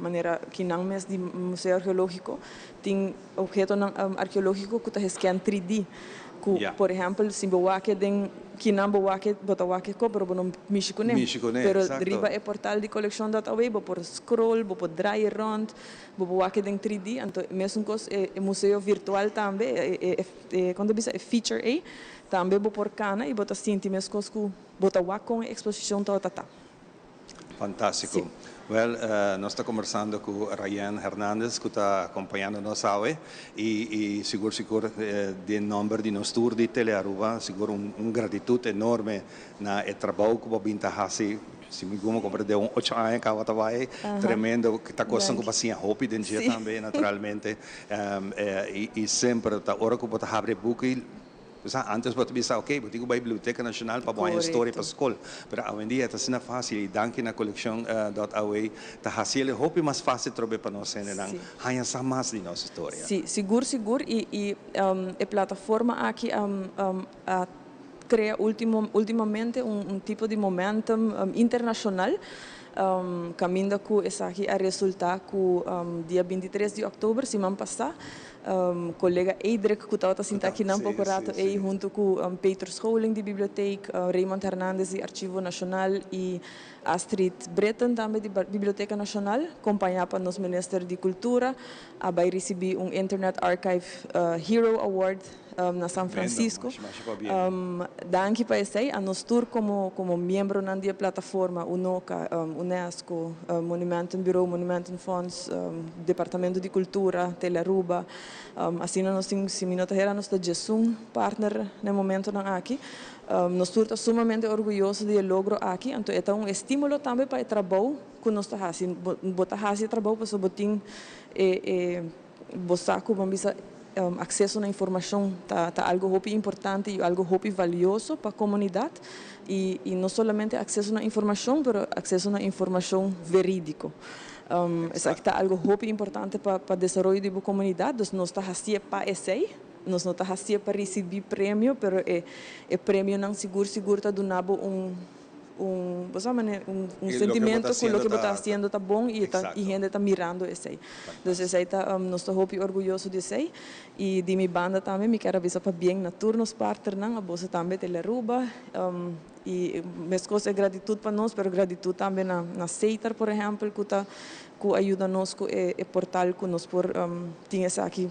maneira que não mes de museu arqueológico tem objeto arqueológico que está scan 3D por exemplo se boaque den que não boaque bota walk ko pero não México pero riba é portal de collection.away por scroll por dry around boaque den 3D então mesmo coisa é museu virtual também quando bisa é feature aí também por cana e bota sentir mesmo coisa que bota walk com exposição tá Fantástico. Well, nós estamos conversando com Ryan Hernandez, que está acompanhando nós hoje, e seguro de nome de nosso tour de Tele Aruba, seguro gratitude enorme na trabalho que você está fazendo. Se me como compreendeu 8 anos que vai tremendo que está começando com assim a hope de dia também naturalmente e sempre a hora que você abre book antes você pensa, ok, vou ter uma biblioteca nacional para boa história para a escola, mas hoje em dia está sendo fácil e danke na collection.away está fazendo hope mais fácil trocar para nós não há mais de nossa história. Sim, seguro e a plataforma aqui cria ultimamente tipo de momentum internacional caminho que essa aqui a resultar que dia 23 de outubro semana passada colega Eidrek que estava sentado aqui na Procurato junto com Peter Scholing de Biblioteca, Raymond Hernandez de Arquivo Nacional e Astrid Breton também da Biblioteca Nacional, acompanhava nos Ministério de Cultura, vai receber Internet Archive Hero Award na São Francisco. Danke para isso, a nós como membro da plataforma UNOCA, UNESCO, Monumentum Bureau, Monumentum Funds, Departamento de Cultura, Teleruba, assim nós temos, se minuto era nós temos partner no momento aqui. Nós estamos sumamente orgulhosos do logro aqui, então é estímulo também para o trabalho que nós estamos fazendo. Botar fazendo trabalho para o botim você vamos acesso à informação tá algo muito importante e algo muito valioso para a comunidade e não somente acesso à informação, mas acesso à informação verídica. Isso é algo muito importante para o desenvolvimento da comunidade. Nós estamos fazendo para isso. Nós não estamos fazendo para receber prêmio, mas o prêmio não seguro está dando sentimento que o que está fazendo está bom e a gente está mirando isso aí. Então, nós estamos muito orgulhosos disso aí. E de minha banda também, me quero avisar para bem na turnos partner, a bolsa também Teleruba. E minhas coisas é gratitude para nós, mas gratitude também na Seitar, por exemplo, que ajuda nós com o portal que nós tínhamos aqui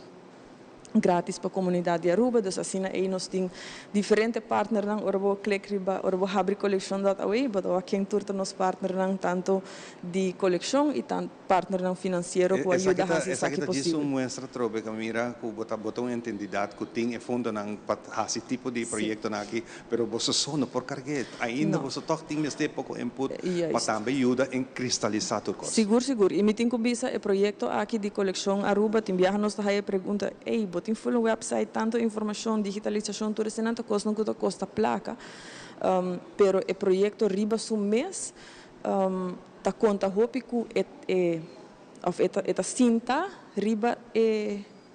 grátis para a comunidade de Aruba, então assim aí nós temos diferentes partners na Orbo Click Riba, Orbo Habri Collection .away, mas aqui em turta nos partners tanto de coleção e tanto partner não financeiro que ajuda a fazer isso aqui possível. Isso mostra trobe que mira que botar uma entidade que tem e fundo não para esse tipo de projeto aqui, pero você só não por carregar, ainda você toca tem este pouco input, mas também ajuda em cristalizar tudo. Seguro. E me tenho que bisa o projeto aqui de coleção Aruba, tem viaja nos daí pergunta, botem full website, tanto informação, digitalização, tudo isso, tanto costa, não custa placa, pero o projeto riba su mês, ta conta hópico eta cinta riba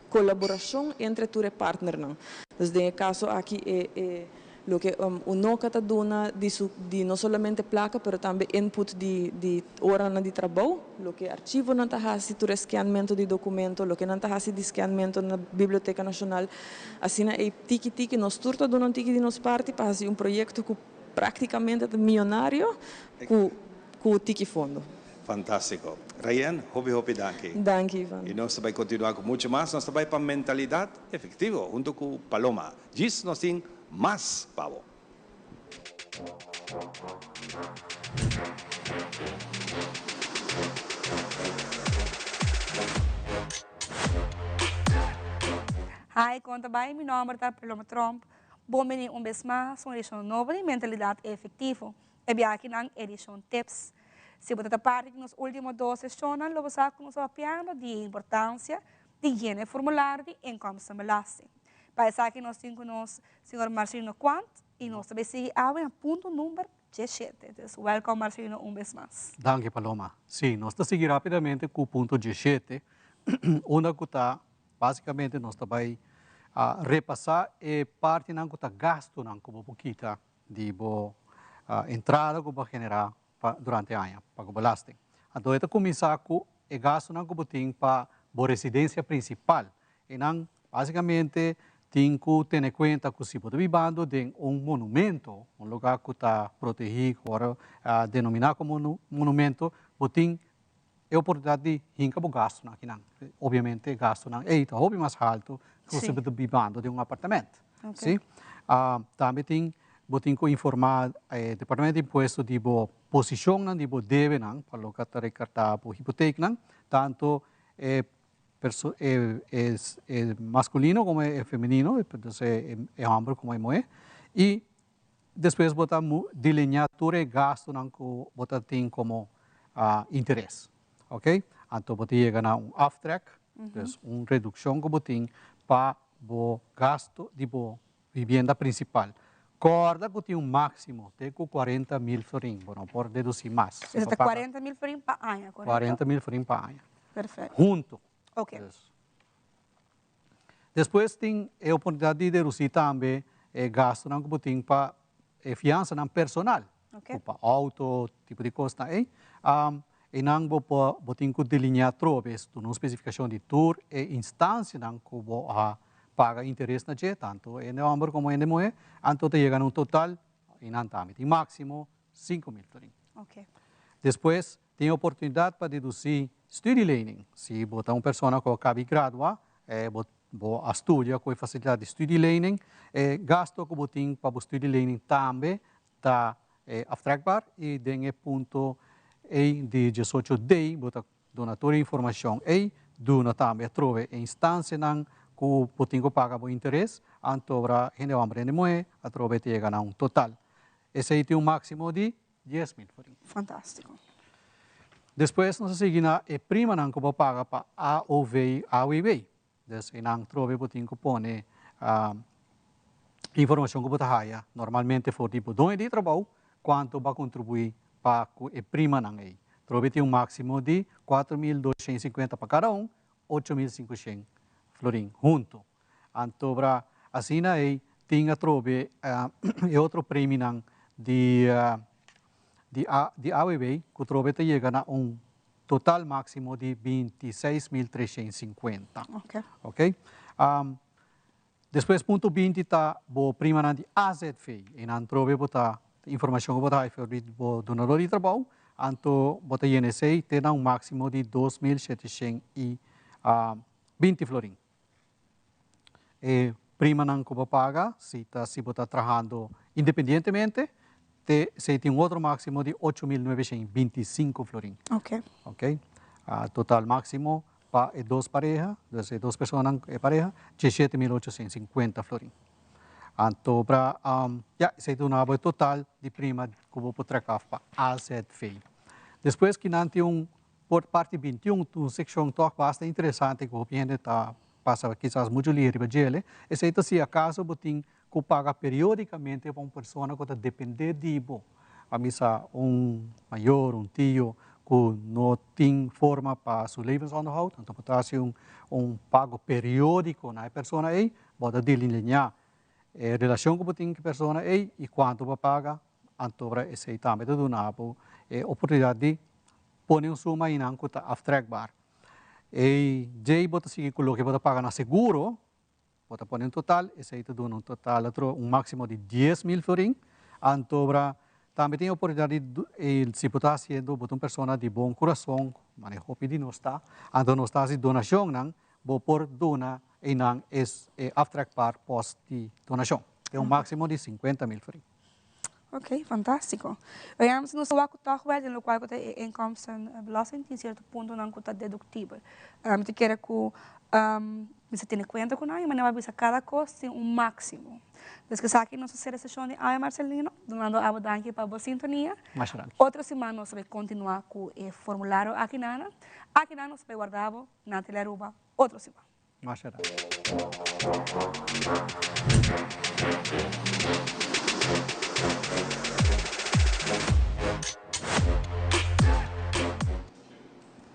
colaboração entre todos os partners. Então, no caso aqui lo que UNOCA está dando de não somente placa, mas também input de hora de trabalho, lo que arquivo não está fazendo o escaneamento de documento, lo que não está fazendo de escaneamento na Biblioteca Nacional. Assim, é tiki-tiki, nós estamos dando um tiki de nossa parte para fazer projeto que praticamente é milionário com o tiki fundo. Fantástico. Ryan, hopi danke. Danke, Ivan. E nós vamos continuar com muito mais. Nós vamos para a mentalidade efetiva, junto com Paloma. Diz nós temos mais pavo. Hi, conta bem, meu nome é Paloma Trump. Bom dia, vez mais, uma edição nova de mentalidade efetiva. E aqui na edição tips. Se você está parte nas últimas 2 sessões, nós vamos falar de importância de gênero formulário de income belasting. Para isso aqui nós temos o senhor Marcelino Quant e nós também seguimos a ponto número 17. Então, welcome Marcelino vez mais. Danke Paloma. Sim, nós estamos seguindo rapidamente com o ponto 17, onde está, basicamente, nós também repassar a parte que está gasto como pouquita de entrada que vai generar durante o ano, para o belasting. Então, está começar com o gasto que tem para a residência principal. E basicamente, tem que ter em conta que se pode vivendo de monumento, lugar que está protegido, agora denominado como monumento, tem a oportunidade de hincar o gasto aqui. Obviamente, gasto é mais alto que se pode vivendo de apartamento. Okay. Também tem que informar o Departamento de Imposto de a posição de deve, para o que está recartado por hipoteca, tanto masculino como é feminino, é homem como é mulher, e depois botamos delineatura e gasto que você tem como interesse, ok? Então você chega a off-track, uma redução que você tem para o gasto de vivenda principal. Corda que tem máximo de 40 mil florins, não pode deduzir mais. Você tem 40 mil florins para ano, correto? 40 mil florins para ano. Perfeito. Junto. Ok. Depois tem a oportunidade de reduzir também o gasto que tem para fiança personal. Okay. Para auto, tipo de coisa. E não você tem que delinear através de uma especificação de tour e instância que você paga interesse na gente, tanto em homem como em mulher, então chega a um total, em máximo 5 mil florins. Ok. Depois, tem oportunidade para deduzir studielening. Se botar uma pessoa que acaba de graduar, estudia com facilidade de studielening, gasto que botem para o studielening também está aftrekbaar e tem ponto de 18 day, bota donatória informação e dona também trove instância que botem que paga o interesse, antobra gente vai aprender moe, a trove te chega a total. Esse aí tem máximo de 10.000. Fantástico. Depois, nós seguimos a prima que vai pagar para AOV, AWB. Então, nang trove botin ko pone informação que você haya. Normalmente for tipo dono de trabalho, quanto vai contribuir para a prima nang aí. Trove tem máximo de 4.250 para cada 8.500 florin junto. Antobra assim aí tem a trove e outro prêmio nang de AWB, que trove te chega a total máximo de 26.350. Ok? Depois, ponto 20 está a prima de AZF. E não trove a informação que você tem para o donador de trabalho. Então, você INSA tem máximo de 2.720 florin. E prima que você paga, se você está trabalhando independentemente, se tem outro máximo de 8.925 florin. Ok. Total máximo para duas parejas, duas pessoas em pareja, 17.850 florin. Então, se tem um total de prima que você pode trocar para AZF. Depois que não tem por parte 21, uma secção bastante interessante que o cliente passa quizás muito livre, esse é se acaso você tem que paga periodicamente para uma pessoa que está dependendo de você. A misa maior, tio, que não tem forma para seu levensonderhoud, então pode fazer pago periódico na pessoa aí, pode delinear a relação que você tem com a pessoa aí e quanto você paga, então esse também te dá a oportunidade de pôr suma aí que está aftrekbaar. E já você seguir com o que você paga na seguro, você põe total, esse aí te dá total, máximo de 10.000 florin. Então, também tem a oportunidade de, se você está sendo uma pessoa de bom coração, mas eu pedi não está, então não está fazendo donação, não, por donar e não é aftrekbaar pós de donação. Tem máximo de 50.000 florin. Ok, fantástico. Veamos no seu tochtwet no qual você inkomstenbelasting tem certo ponto não está dedutível. Te quer que você tenha conta com nós, mas não vai ver cada coisa tem máximo. Desde que aqui nossa sessão de Ai Marcelino, donando a danke para a sintonia. Outra semana nós vamos continuar com o formulário aqui nana. Aqui nana nós vamos guardar na Teleruba outra semana.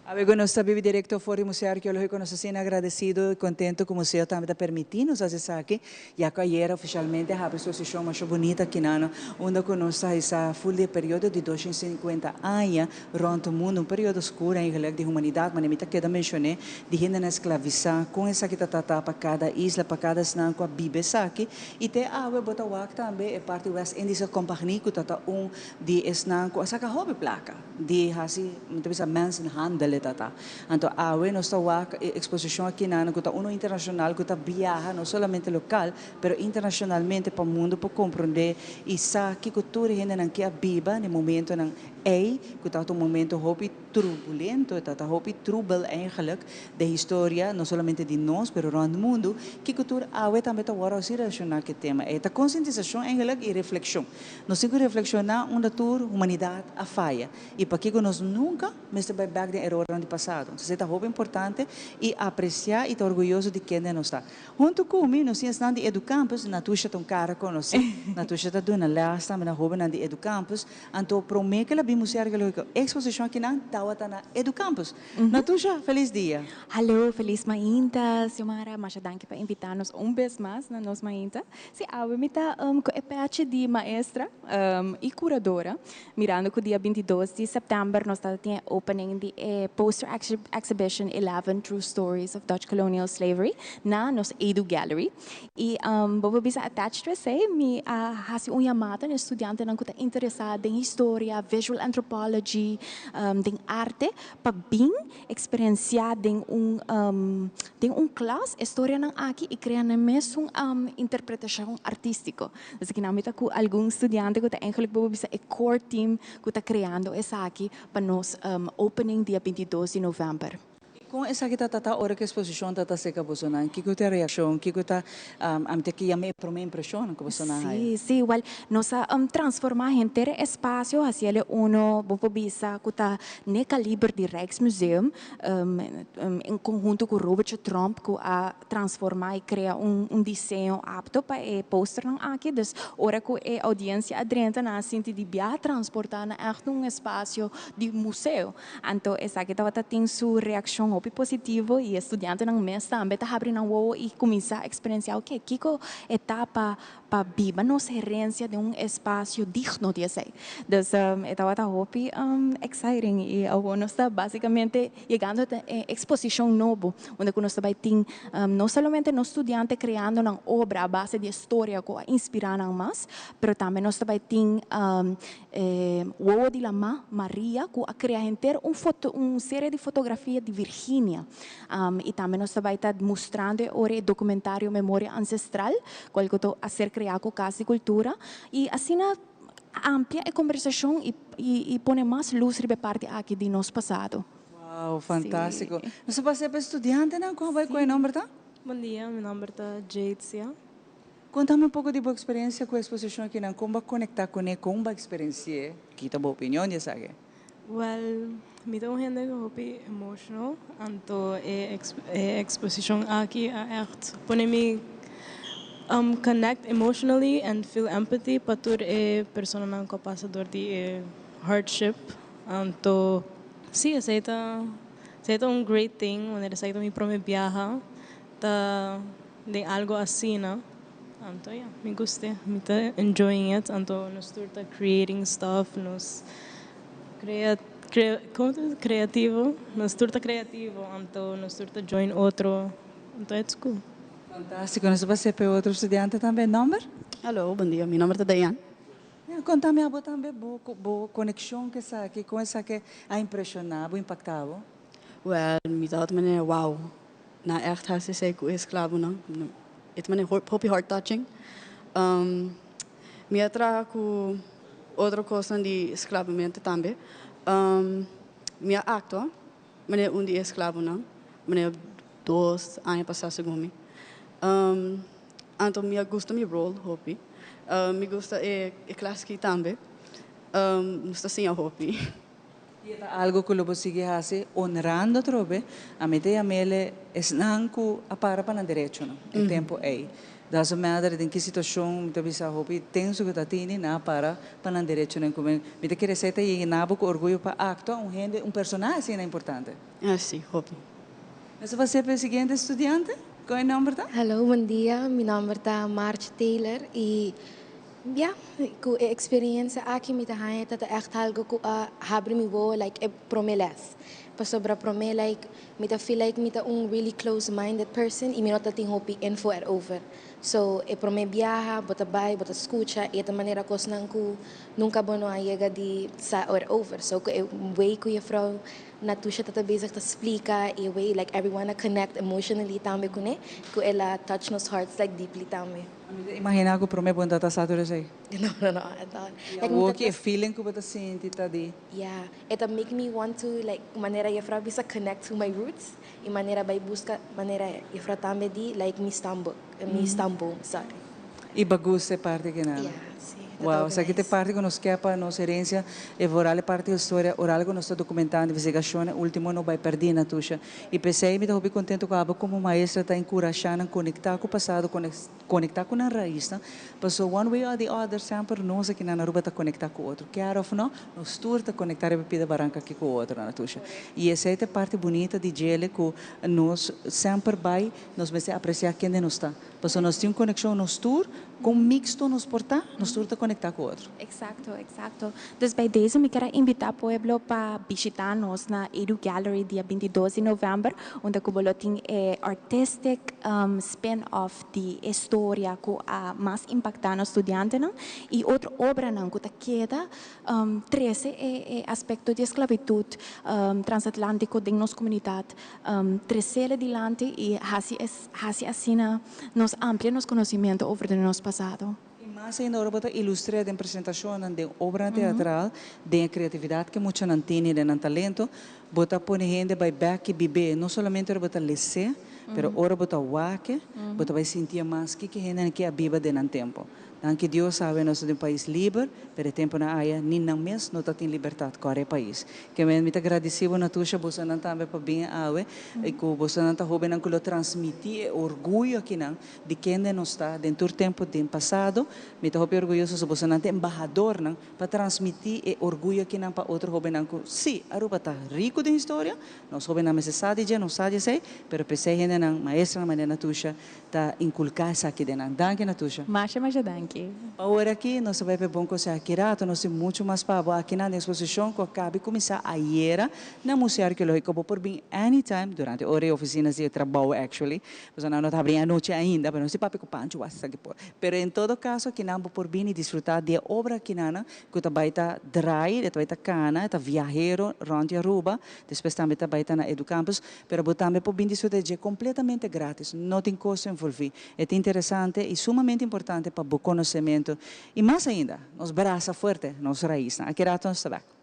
Agora nós estamos direto ao Fórum Museu Arqueológico, nós estamos agradecidos e contentes com o museu também está permitindo nos acessar aqui. Já que ayer oficialmente a exposição mais bonita aqui na onde nós estamos full de período de 250 anos rond o mundo, período escuro em de humanidade, mas nem queda mencionei de gente na escravização, com essa que está para cada isla, para cada snã com a Bíblia aqui. E tem a Botawak também é parte West Indies Companhia que está de snã com essa hobby placa de assim, muitas vezes mensenhandel tata. Então, nós estamos exposição aqui na que uno internacional que viaja não somente local, mas internacionalmente para o mundo para compreender e saber que cultura ainda que a Bíblia no momento não é que está um momento hobby turbulento, está hobby trouble eigenlijk de história não somente de nós, mas rond o mundo que cultura também está agora se relacionar com o tema. É a conscientização eigenlijk e reflexão. Nós temos que reflexionar onde a humanidade a falha e para que nós nunca mais vai back de erro do passado. Então, é muito importante e apreciar e estar orgulhoso de quem nós está. Junto comigo, nós estamos de Educampus, na tuxa tão cara com nós, na tuxa está dando lasta, na roupa de Educampus, então promete que ela vimos a exposição aqui na Tawata na Educampus. Na tuxa, feliz dia. Hallo, feliz mainta, Silmara, mas danke para invitar-nos vez mais na nossa mainta. Se a mita com a parte de maestra e curadora, mirando que o dia 22 de setembro nós temos opening de poster exhibition 11 True Stories of Dutch Colonial Slavery na nos Edu Gallery. E vou bisa attached to say, mi hasi un yamata na estudante na kuta interessada em história, visual social anthropology, ding arte, pa bing experienciar ding classe, história ng aqui e criar na mesmo interpretação artístico. Dus ik namita ku algum estudante que tá eigenlijk bisa e core team que tá criando essa aqui para nos opening dia 22 de novembro. Com essa kita tata ora que exposição tata seca bosonan, que kuta reação, que kuta amte que yame prome impressão que bosonan. Sim, well, nós transformar inteiro espaço hacia ele uno bopo bisa kuta ne calibre de Rijksmuseum em conjunto com Robert Trump que a transformar e criar desenho apto para e poster não aqui, dus ora que a audiência adrenta na sinti de bia transportar na echt espaço de museu. Então essa kita tem sua reação positivo e estudante ng mes também tá abrindo o e começar a experienciar o que kiko etapa para viva nossa herência de espaço digno de ser. Dus estava tá hopi exciting e agora nós está basicamente chegando a exposição novo onde nós vai ter não somente nós estudante criando uma obra a base de história que inspirar nang mas, pero também nós vai ter o de la Maria que a criar inteiro série de fotografia de Virgínia e também nós vai estar mostrando o documentário Memória Ancestral qual que estou a ser criado com Casa de Cultura e assim amplia a conversação e põe mais luz sobre parte aqui de nosso passado. Uau, fantástico. Você vai ser estudante, não? Qual é o nome, tá? Bom dia, meu nome é Jadsia. Conta-me um pouco de boa experiência com a exposição aqui, não? Como conectar com a experiência? Que tá boa opinião, já sabe? Well, me dá gente que é emotional, então a exposição aqui é echt põe-me connect emotionally and feel empathy para toda a pessoa que é passador de hardship. Então, sim, essa é um great thing, onde essa é uma primeira viagem, tá de algo assim, né? Então, yeah, me gusta, me tá enjoying it. Então, nós estamos creating stuff, nós criativo, nós estamos criativo, então nós estamos join outro, então it's cool. Fantástico. Nós vamos ser outro estudante também, nome? Alô, bom dia, meu nome é Dayan. Conta-me a também boa conexão que essa aqui com essa que a impressionado, impactado. Well, me dacht meneer, wow, na echt has ze com escravo não, het meneer hope heart touching. Me atra com outra coisa de escravamento também. Minha acto, meneer de escravo não, meneer 2 anos passados comigo. Então me gusta meu role, hope. Me gusta a classe que também. Não está sem a hope. Algo que eu sigo fazer, honrando trobe, a medida mele esnanco a para direito, não? O tempo é. Das madre em que situação te bisa hopi tenso que tatini na para direito não como me te quer receita e nabo com orgulho para acto um personagem é importante. Sim, hopi. Mas você é o seguinte estudante? Qual é o nome? Hello, bom dia. Meu nome é Marge Taylor e com a experiência aqui me tá echt algo que abre me vou like promelas. Para sobre prome like me tá feel like me tá really close-minded person e me não tá tem hope info at over. So prome viaja, bota vai, bota escucha e da maneira que nunca bono a chega de sa or over. So que way que a frau na tusha tata bezig te explica e way like everyone connect emotionally também com né, que ela touch nos hearts like deeply também. Imagina que prome bom data satur sei. No, at all. Like o feeling que bota senti tadi. Yeah, it make me want to like maneira a frau bisa connect to my roots e maneira vai busca maneira a frau também di like me stumble, sorry. E bagus é parte que nada. Yeah, sim. Wow, sa kita parte que nos quepa nos herencia e vorale parte da storia oral que nos sta documentando investigazione ultimo no vai perdi na tusha e pensei me tô bem contento com a como maestra tá encorajando conectar com o passado conectar com a raiz tá passou one way or the other sempre nós aqui na Aruba tá conectar com o outro quer of no nos tour tá conectar a pida barranca aqui com o outro na tusha e essa é a parte bonita de gele que nós sempre vai nos apreciar quem nós está passou nós temos conexão nos tour com mixto nos portar nos tour tá conectar com o outro. Exacto. Dus bij deze me quero invitar pueblo para visitar-nos na Edu Gallery dia 22 de novembro, onde o boletim é artistic spin-off de história que a mais impactante estudante não e outra obra não que queda 13 é aspecto de esclavitud transatlântico de nossa comunidade 13 adiante e assim nos amplia nosso conhecimento sobre o nosso passado. Mas ainda agora bota ilustrar de apresentação de obra teatral, de criatividade que muita não tem, de talento, bota pôr gente vai back e viver, não somente agora bota ler, pero agora bota wake, bota vai sentir mais que gente que a viva de não tempo. Anche Deus sabe nós somos um país livre, pero tempo na área nem não mês não tem liberdade com o país. Que me muito agradecido na tuxa você não também para bem awe e que você não tá jovem não que lo transmitir orgulho aqui não de quem nós está dentro do tempo do passado. Me tá orgulhoso se você não tem embaixador não para transmitir orgulho aqui não para outro jovem não que sim, Aruba tá rico de história, nós jovem não se sabe já não sabe sei, pero pensei gente não maestra na maneira tuxa tá inculcar isso aqui dentro. Danke na tuxa. Mas danke. Agora aqui, nós vamos ver bom coisa aqui, nós temos muito mais para aqui na exposição que acaba de começar ayer na Museu Arqueológico, por vir anytime, durante horas oficinas de trabalho, actually, porque não está abrindo a noite ainda, mas não se papi com pancho, aqui por. Pero em todo caso, aqui não por vir e desfrutar de obra aqui na que está baita dry, está baita cana, está viajero, ronde Aruba, depois também está baita na Educampus, pero também por vir desfrutar de completamente grátis, não tem custo envolvido. É interessante e sumamente importante para o conhecimento e mais ainda, nos braça forte, nos raízes. Aqui rato nos tabaco.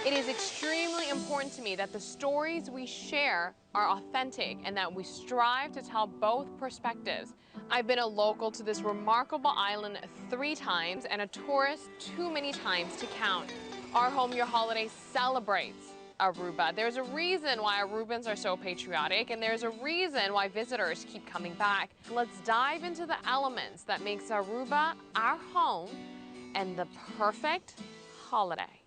It is extremely important to me that the stories we share are authentic and that we strive to tell both perspectives. I've been a local to this remarkable island 3 times and a tourist too many times to count. Our Home Your Holiday celebrates Aruba. There's a reason why Arubans are so patriotic, and there's a reason why visitors keep coming back. Let's dive into the elements that makes Aruba our home and the perfect holiday.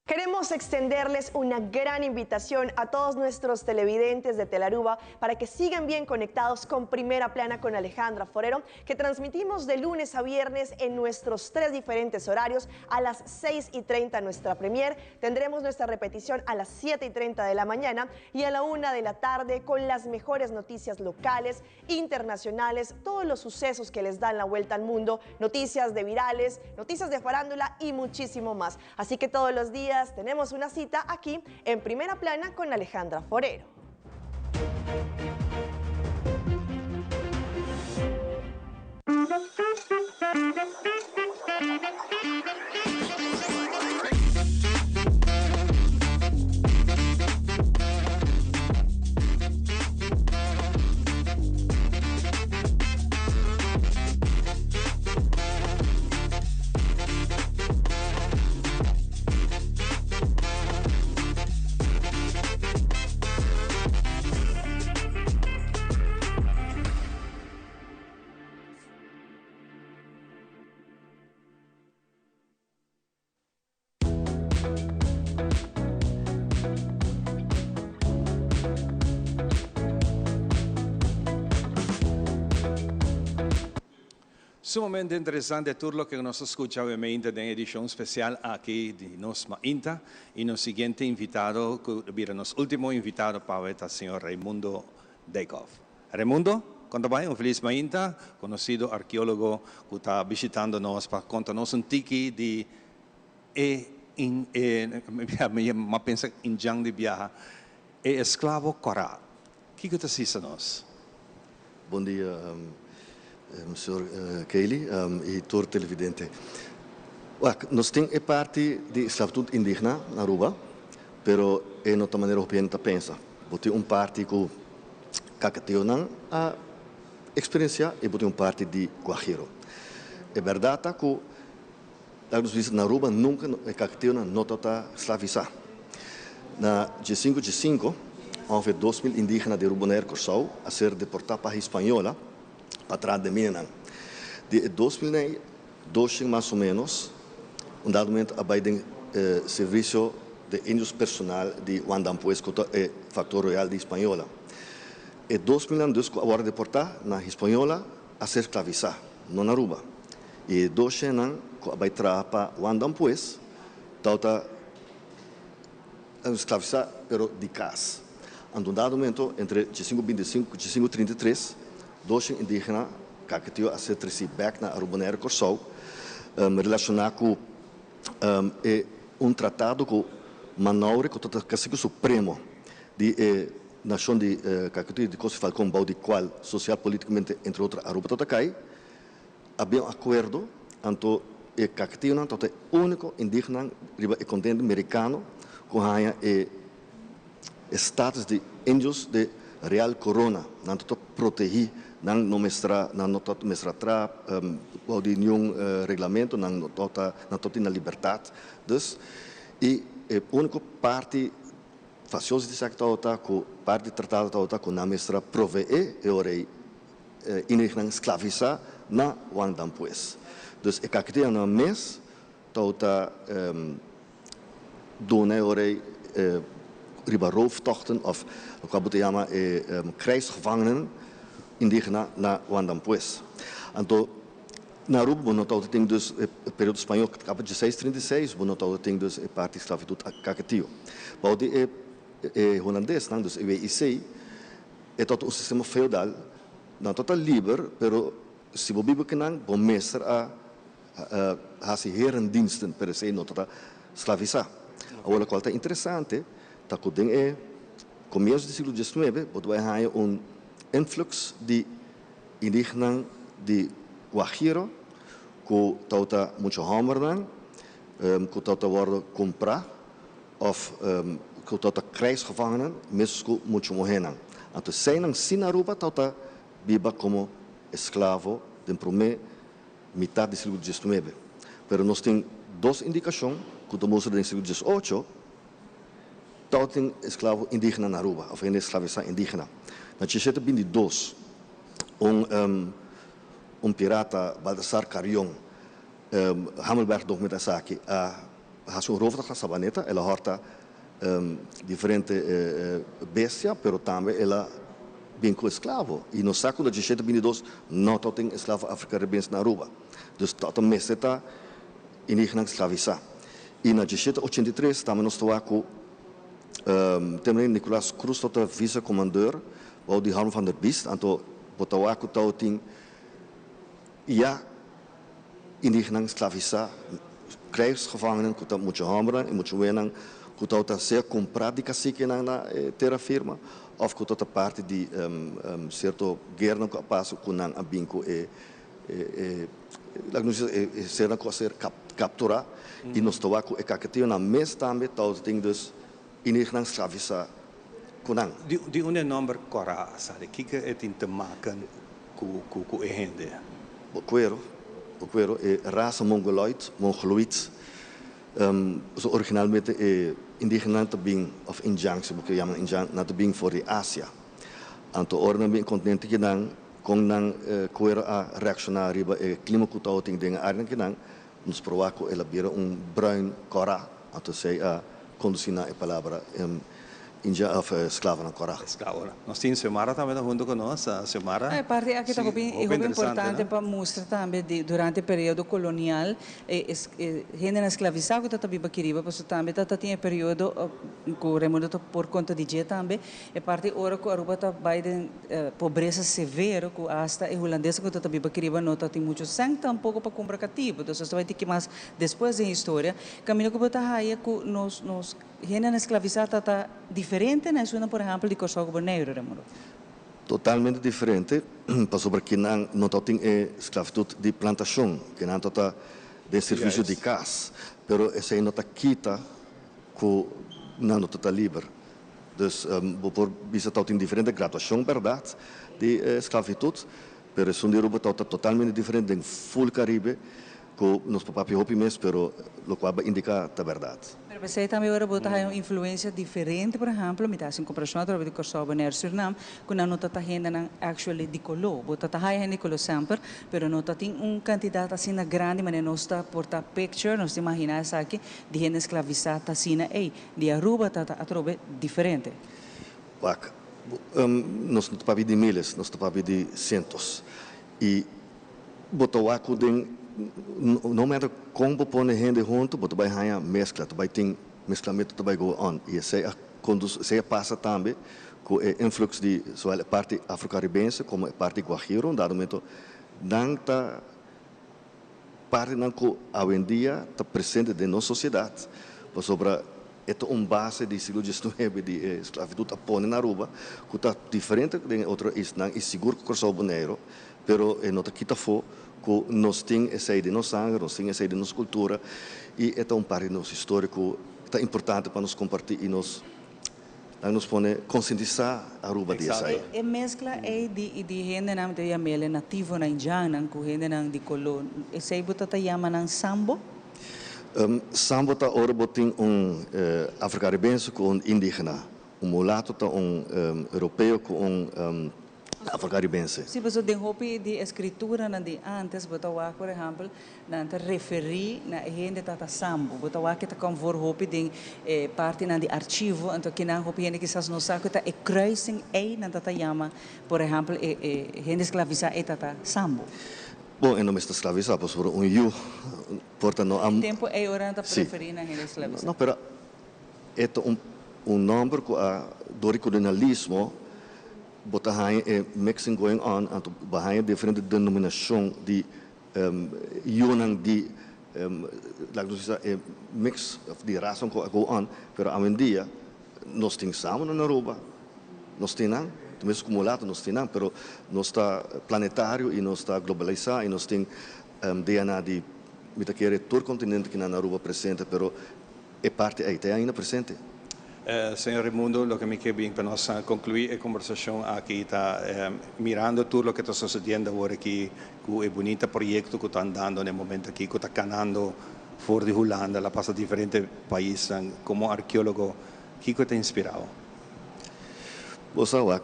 Queremos extenderles una gran invitación a todos nuestros televidentes de Telaruba para que sigan bien conectados con Primera Plana con Alejandra Forero, que transmitimos de lunes a viernes en nuestros 3 diferentes horarios. A las 6:30 nuestra premier, tendremos nuestra repetición a las 7:30 de la mañana y a la 1 de la tarde con las mejores noticias locales, internacionales, todos los sucesos que les dan la vuelta al mundo, noticias de virales, noticias de farándula y muchísimo más. Así que todos los días tenemos una cita aquí en Primera Plana con Alejandra Forero. Sumamente interessante tutto che nos escucha ovviamente in edizione speciale aqui di nos Mainta e nos siguiente invitado, nos ultimo invitado para il signor Raimundo Deikov. Raimundo, quanto vai? Un feliz Mainta, conocido archeologo che sta visitando nos para contarnos un tiki di ma pensa in Giang di Biaha e esclavo Corá. Che cosa si sa nos? Bom dia. Monsieur Kelly e tour televidente. Nós temos parte de esclavitud indígena na Aruba, pero é outra maneira que a gente pensa. Bote parte que cacateu a experiência e bote parte de guajiro. É verdade que na Aruba nunca kakationa notata esclavizar. Na G5, houve 2.000 indígenas de Rubonaire Corsau a ser deportados para a Espanhola, para trás de Minas. De 2.000, 12 mais ou menos, dado momento, a serviço de índios personal de Wandampues, que é factor royal de Espanhola. E 2.000 anos, agora deportar na Espanhola a ser esclavizar, não na Aruba. E 12 anos, vai trazer para Wandampues, está esclavizar, pero de casa. Em dado momento, entre 525 e 533, 12 indígenas que a ser back na Rubonaire Corsau, relacionado com tratado com Manaure, com o Cacique Supremo de nação de Cacatio de Costa Falcão, de qual social politicamente, entre outras, Aruba Totacai, havia acordo entre o Cacatio, o único indígena e continente americano, com a status de índios de Real Corona, não proteger, não mostrar de nenhum regulamento, não tem liberdade. Dus, e a única parte faciosa de sector com parte tratado com não mostrar prover e orei indígena escravizar na Wandampues. Dus ik kijk die aan een mes, dat doen orei riba rooftochten of wat we noemen krijgsgevangenen indígena na Wandampues. Então, na Aruba, nós temos dus o período espanhol que acaba de 1636, nós temos dus a parte de esclavitud cacatio. Mas o holandês, dus o WIC, é todo o sistema feudal, não total livre, pero se você vive que não, bom mestre a se herendiensten per se, não total esclavizar. Agora, qual é interessante, tá que é começo do século XIX, você vai ter influx de indígenas de Guajiro, que está muito hammer, que está worden comprar, of que está krijgsgevangenen, mesmo muito morrer. Então, sem sin Aruba, está viva como escravo da primeira metade do século XIX. Mas nós temos duas indicações, que mostram no século XVIII, tem escravo indígena na Aruba, ou ainda escravização indígena. Na 1722, pirata, Baldassar Carrion, Hammelberg documentação faz roof da sabaneta, ela horta diferente bestia, pero também ela vinculou escravo. E no século de 1722 não tem escravo africano na Aruba. Então, está meseta indígena escravizar. E na 1783 também nós estamos com também Nicolás Cruz, vice-comandeur, de Harm van der Biest, então botawa ku tauting ja indígena esclavizar krijgsgevangenen ku ta muito hamra e muito wenang ku tauta ser comprar de cacique na terra firma of ku tauta parte de certo guerra ku passo ku nang abinco será com ser capturar e nós toaku cacatio na mes também tauting dus indígena esclavizar Die nummer Cora, sabe? Que é te maken com a gente? O cuero é raça mongoloid, originalmente é indígena também of Injang, se você chama Injang, na também for de Ásia. Então, ora bem continente que não com não cuero a reaccionar riba e clima que tal tem denga área que não nos provoca ela vira bruin Cora, então sei a conduzir a palavra India of esclavo na Cora. Esclavo. Nós temos Xiomara também junto conosco, Xiomara. É parte aqui também é importante para mostrar também durante o período colonial gente escravizada que também bakiriba, mas também tinha período que remundo por conta de dia também é parte hora que a Aruba tá de pobreza severa que hasta o holandês que também bakiriba não tem muito sangue tampouco para comprar cativo, então você vai ter que mais depois da história caminho que botar aí que nos gente escravizada tá diferente, né? Por exemplo, de Corsau Governeiro, Ramiro. Totalmente diferente, passou por que não tem esclavitud de plantação, que não tem de serviço de casa, pero essa não está quita que não está livre. Então, por vista tem diferente graduação, verdade, de esclavitud, pero isso de Aruba está totalmente diferente em full Caribe, que nos papi hopi mes, pero lo qual indica a verdade. Pero você também agora botar uma influência diferente, por exemplo, me dá assim comparação através do Kosovo no Suriname, quando não está ainda não actually de colo, botar tá aí de colo sempre, pero não tá tem candidato assim na grande, mas não está portar picture, não se imagina essa aqui de gente escravizada assim na de Aruba tá atrobe diferente. Wak, nós não papi de miles, nós papi de centos e botar waku den no matter como põe gente junto, você vai ganhar mescla, você vai ter mesclamento, você vai go on. E você passa também com o influxo de a parte afro-caribense como a parte guajiro, dado momento, nanta parte não que hoje em dia está presente na nossa sociedade, sobre é base do século XIX de esclavitud a põe na Aruba, que está diferente de outro isla, e seguro que o Kosovo negro, pero não está aqui fora que nós temos essa ideia de nossa sangue, nós temos essa ideia de nossa cultura e é um parte do nosso histórico que é importante para nos compartilhar e nos põe conscientizar a Aruba disso aí. É mescla de gente não de amele nativo na indiana, com gente não de colo. Esse aí bota tá chama não sambo? Sambo tá ora botin afro-caribense com indígena, mulato tá europeu com afro-caribense. Sim, mas o hopi de escritura de antes, botawa, por exemplo, não referir na gente tata sambo, botawa que tá com vor hopi de parte de arquivo, então que não hopi gente que sas não sabe que tá cruising não tata chama, por exemplo, gente escravizada tata sambo. Bom, eu não me estou escravizado, pois por eu, portanto não am. Tempo é hora de preferir na gente escravizada. Não, pero é nome que a do colonialismo botahan mixing going on and behind different denomination di yunang di like to say mix of the rason go on pero hoje dia nós temos samen na Aruba nós temos também acumulado nós temos pero nós está planetário e nós está globalizado e nós temos DNA de me tá querer todo continente que na Aruba presente pero é parte aí tem ainda presente. Senhor Raimundo, lo que me queda bien para nós concluir a conversação aqui está mirando tudo o que está sucedendo agora aqui, com o bonito projeto que está andando no momento aqui, que está canando fora de Holanda, la passa diferentes países, como arqueólogo, o que está inspirado?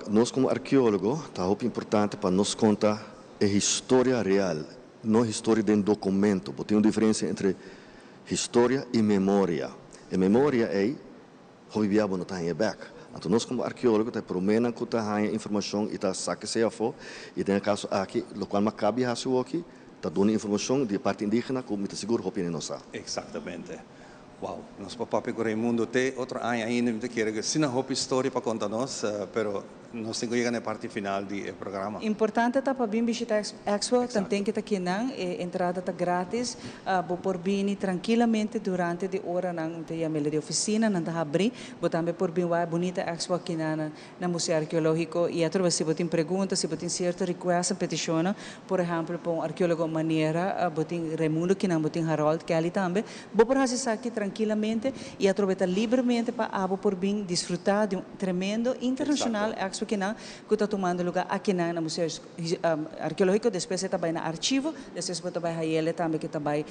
Nós como arqueólogo, está muito importante para nos contar a história real, não a história de um documento, porque tem uma diferença entre história e memória. A memória é hoe biabo no tahanha back. Então nós como arqueólogo tá promena que tahanha informação e tá saque se afo e tem caso aqui local macabi hasu aqui tá dando informação de parte indígena como me seguro opinião nossa. Exatamente. Wow, nós papai com Raimundo tem outro ano ainda me quer que sina hope história para contar nós, pero nós temos que chegar na parte final do programa. Importante tá para vir visitar Expo, também que tá aqui não, entrada tá grátis, vou por vir tranquilamente durante de hora não tem a de oficina, não tá abrir, vou também por vir vai bonita Expo aqui na Museu Arqueológico e através se botem perguntas, se botem certo request, petição, por exemplo, para um arqueólogo maneira, botem Raimundo que não botem Harold Kelly também, vou por acessar aqui tranquilamente e aproveitar livremente para por vir desfrutar de um tremendo internacional Expo que está tomando lugar aqui no Museu Arqueológico, depois está bem no arquivo, depois está bem a ele também que está bem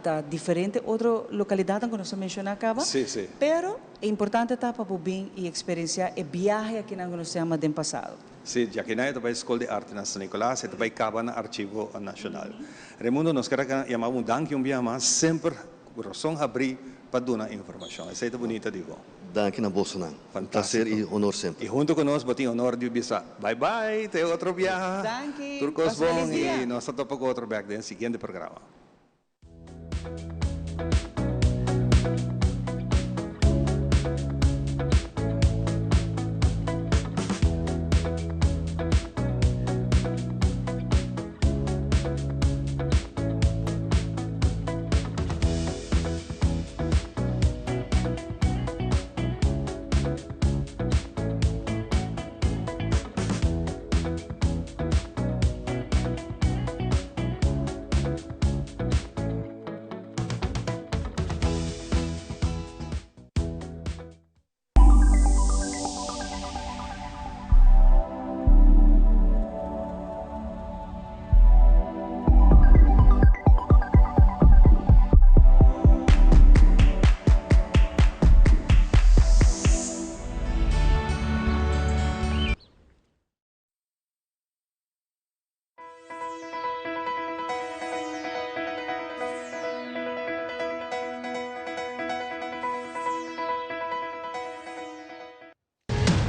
tá diferente outra localidade que nós mencionamos acaba. Sim, sim. Pero é importante tá para vir e experienciar o viagem aqui na nós temos do passado. Sim, já que não é da Escola de Arte na São Nicolás, é da Caba no Arquivo Nacional. Raimundo, nós queremos chamar danke dia mais sempre razão abrir para dar informação. Essa é bonita digo. Danke na Bolsonaro. Prazer e honor sempre. E junto com nós, botem honor de bisa. Bye bye, tem outro viagem. Danke. Turcos bom e nós estamos com outro viagem no seguinte programa.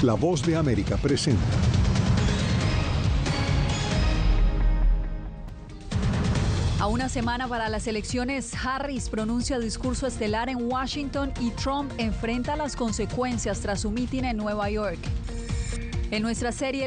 La Voz de América presenta. A una semana para las elecciones, Harris pronuncia discurso estelar en Washington y Trump enfrenta las consecuencias tras su mitin en Nueva York. En nuestra serie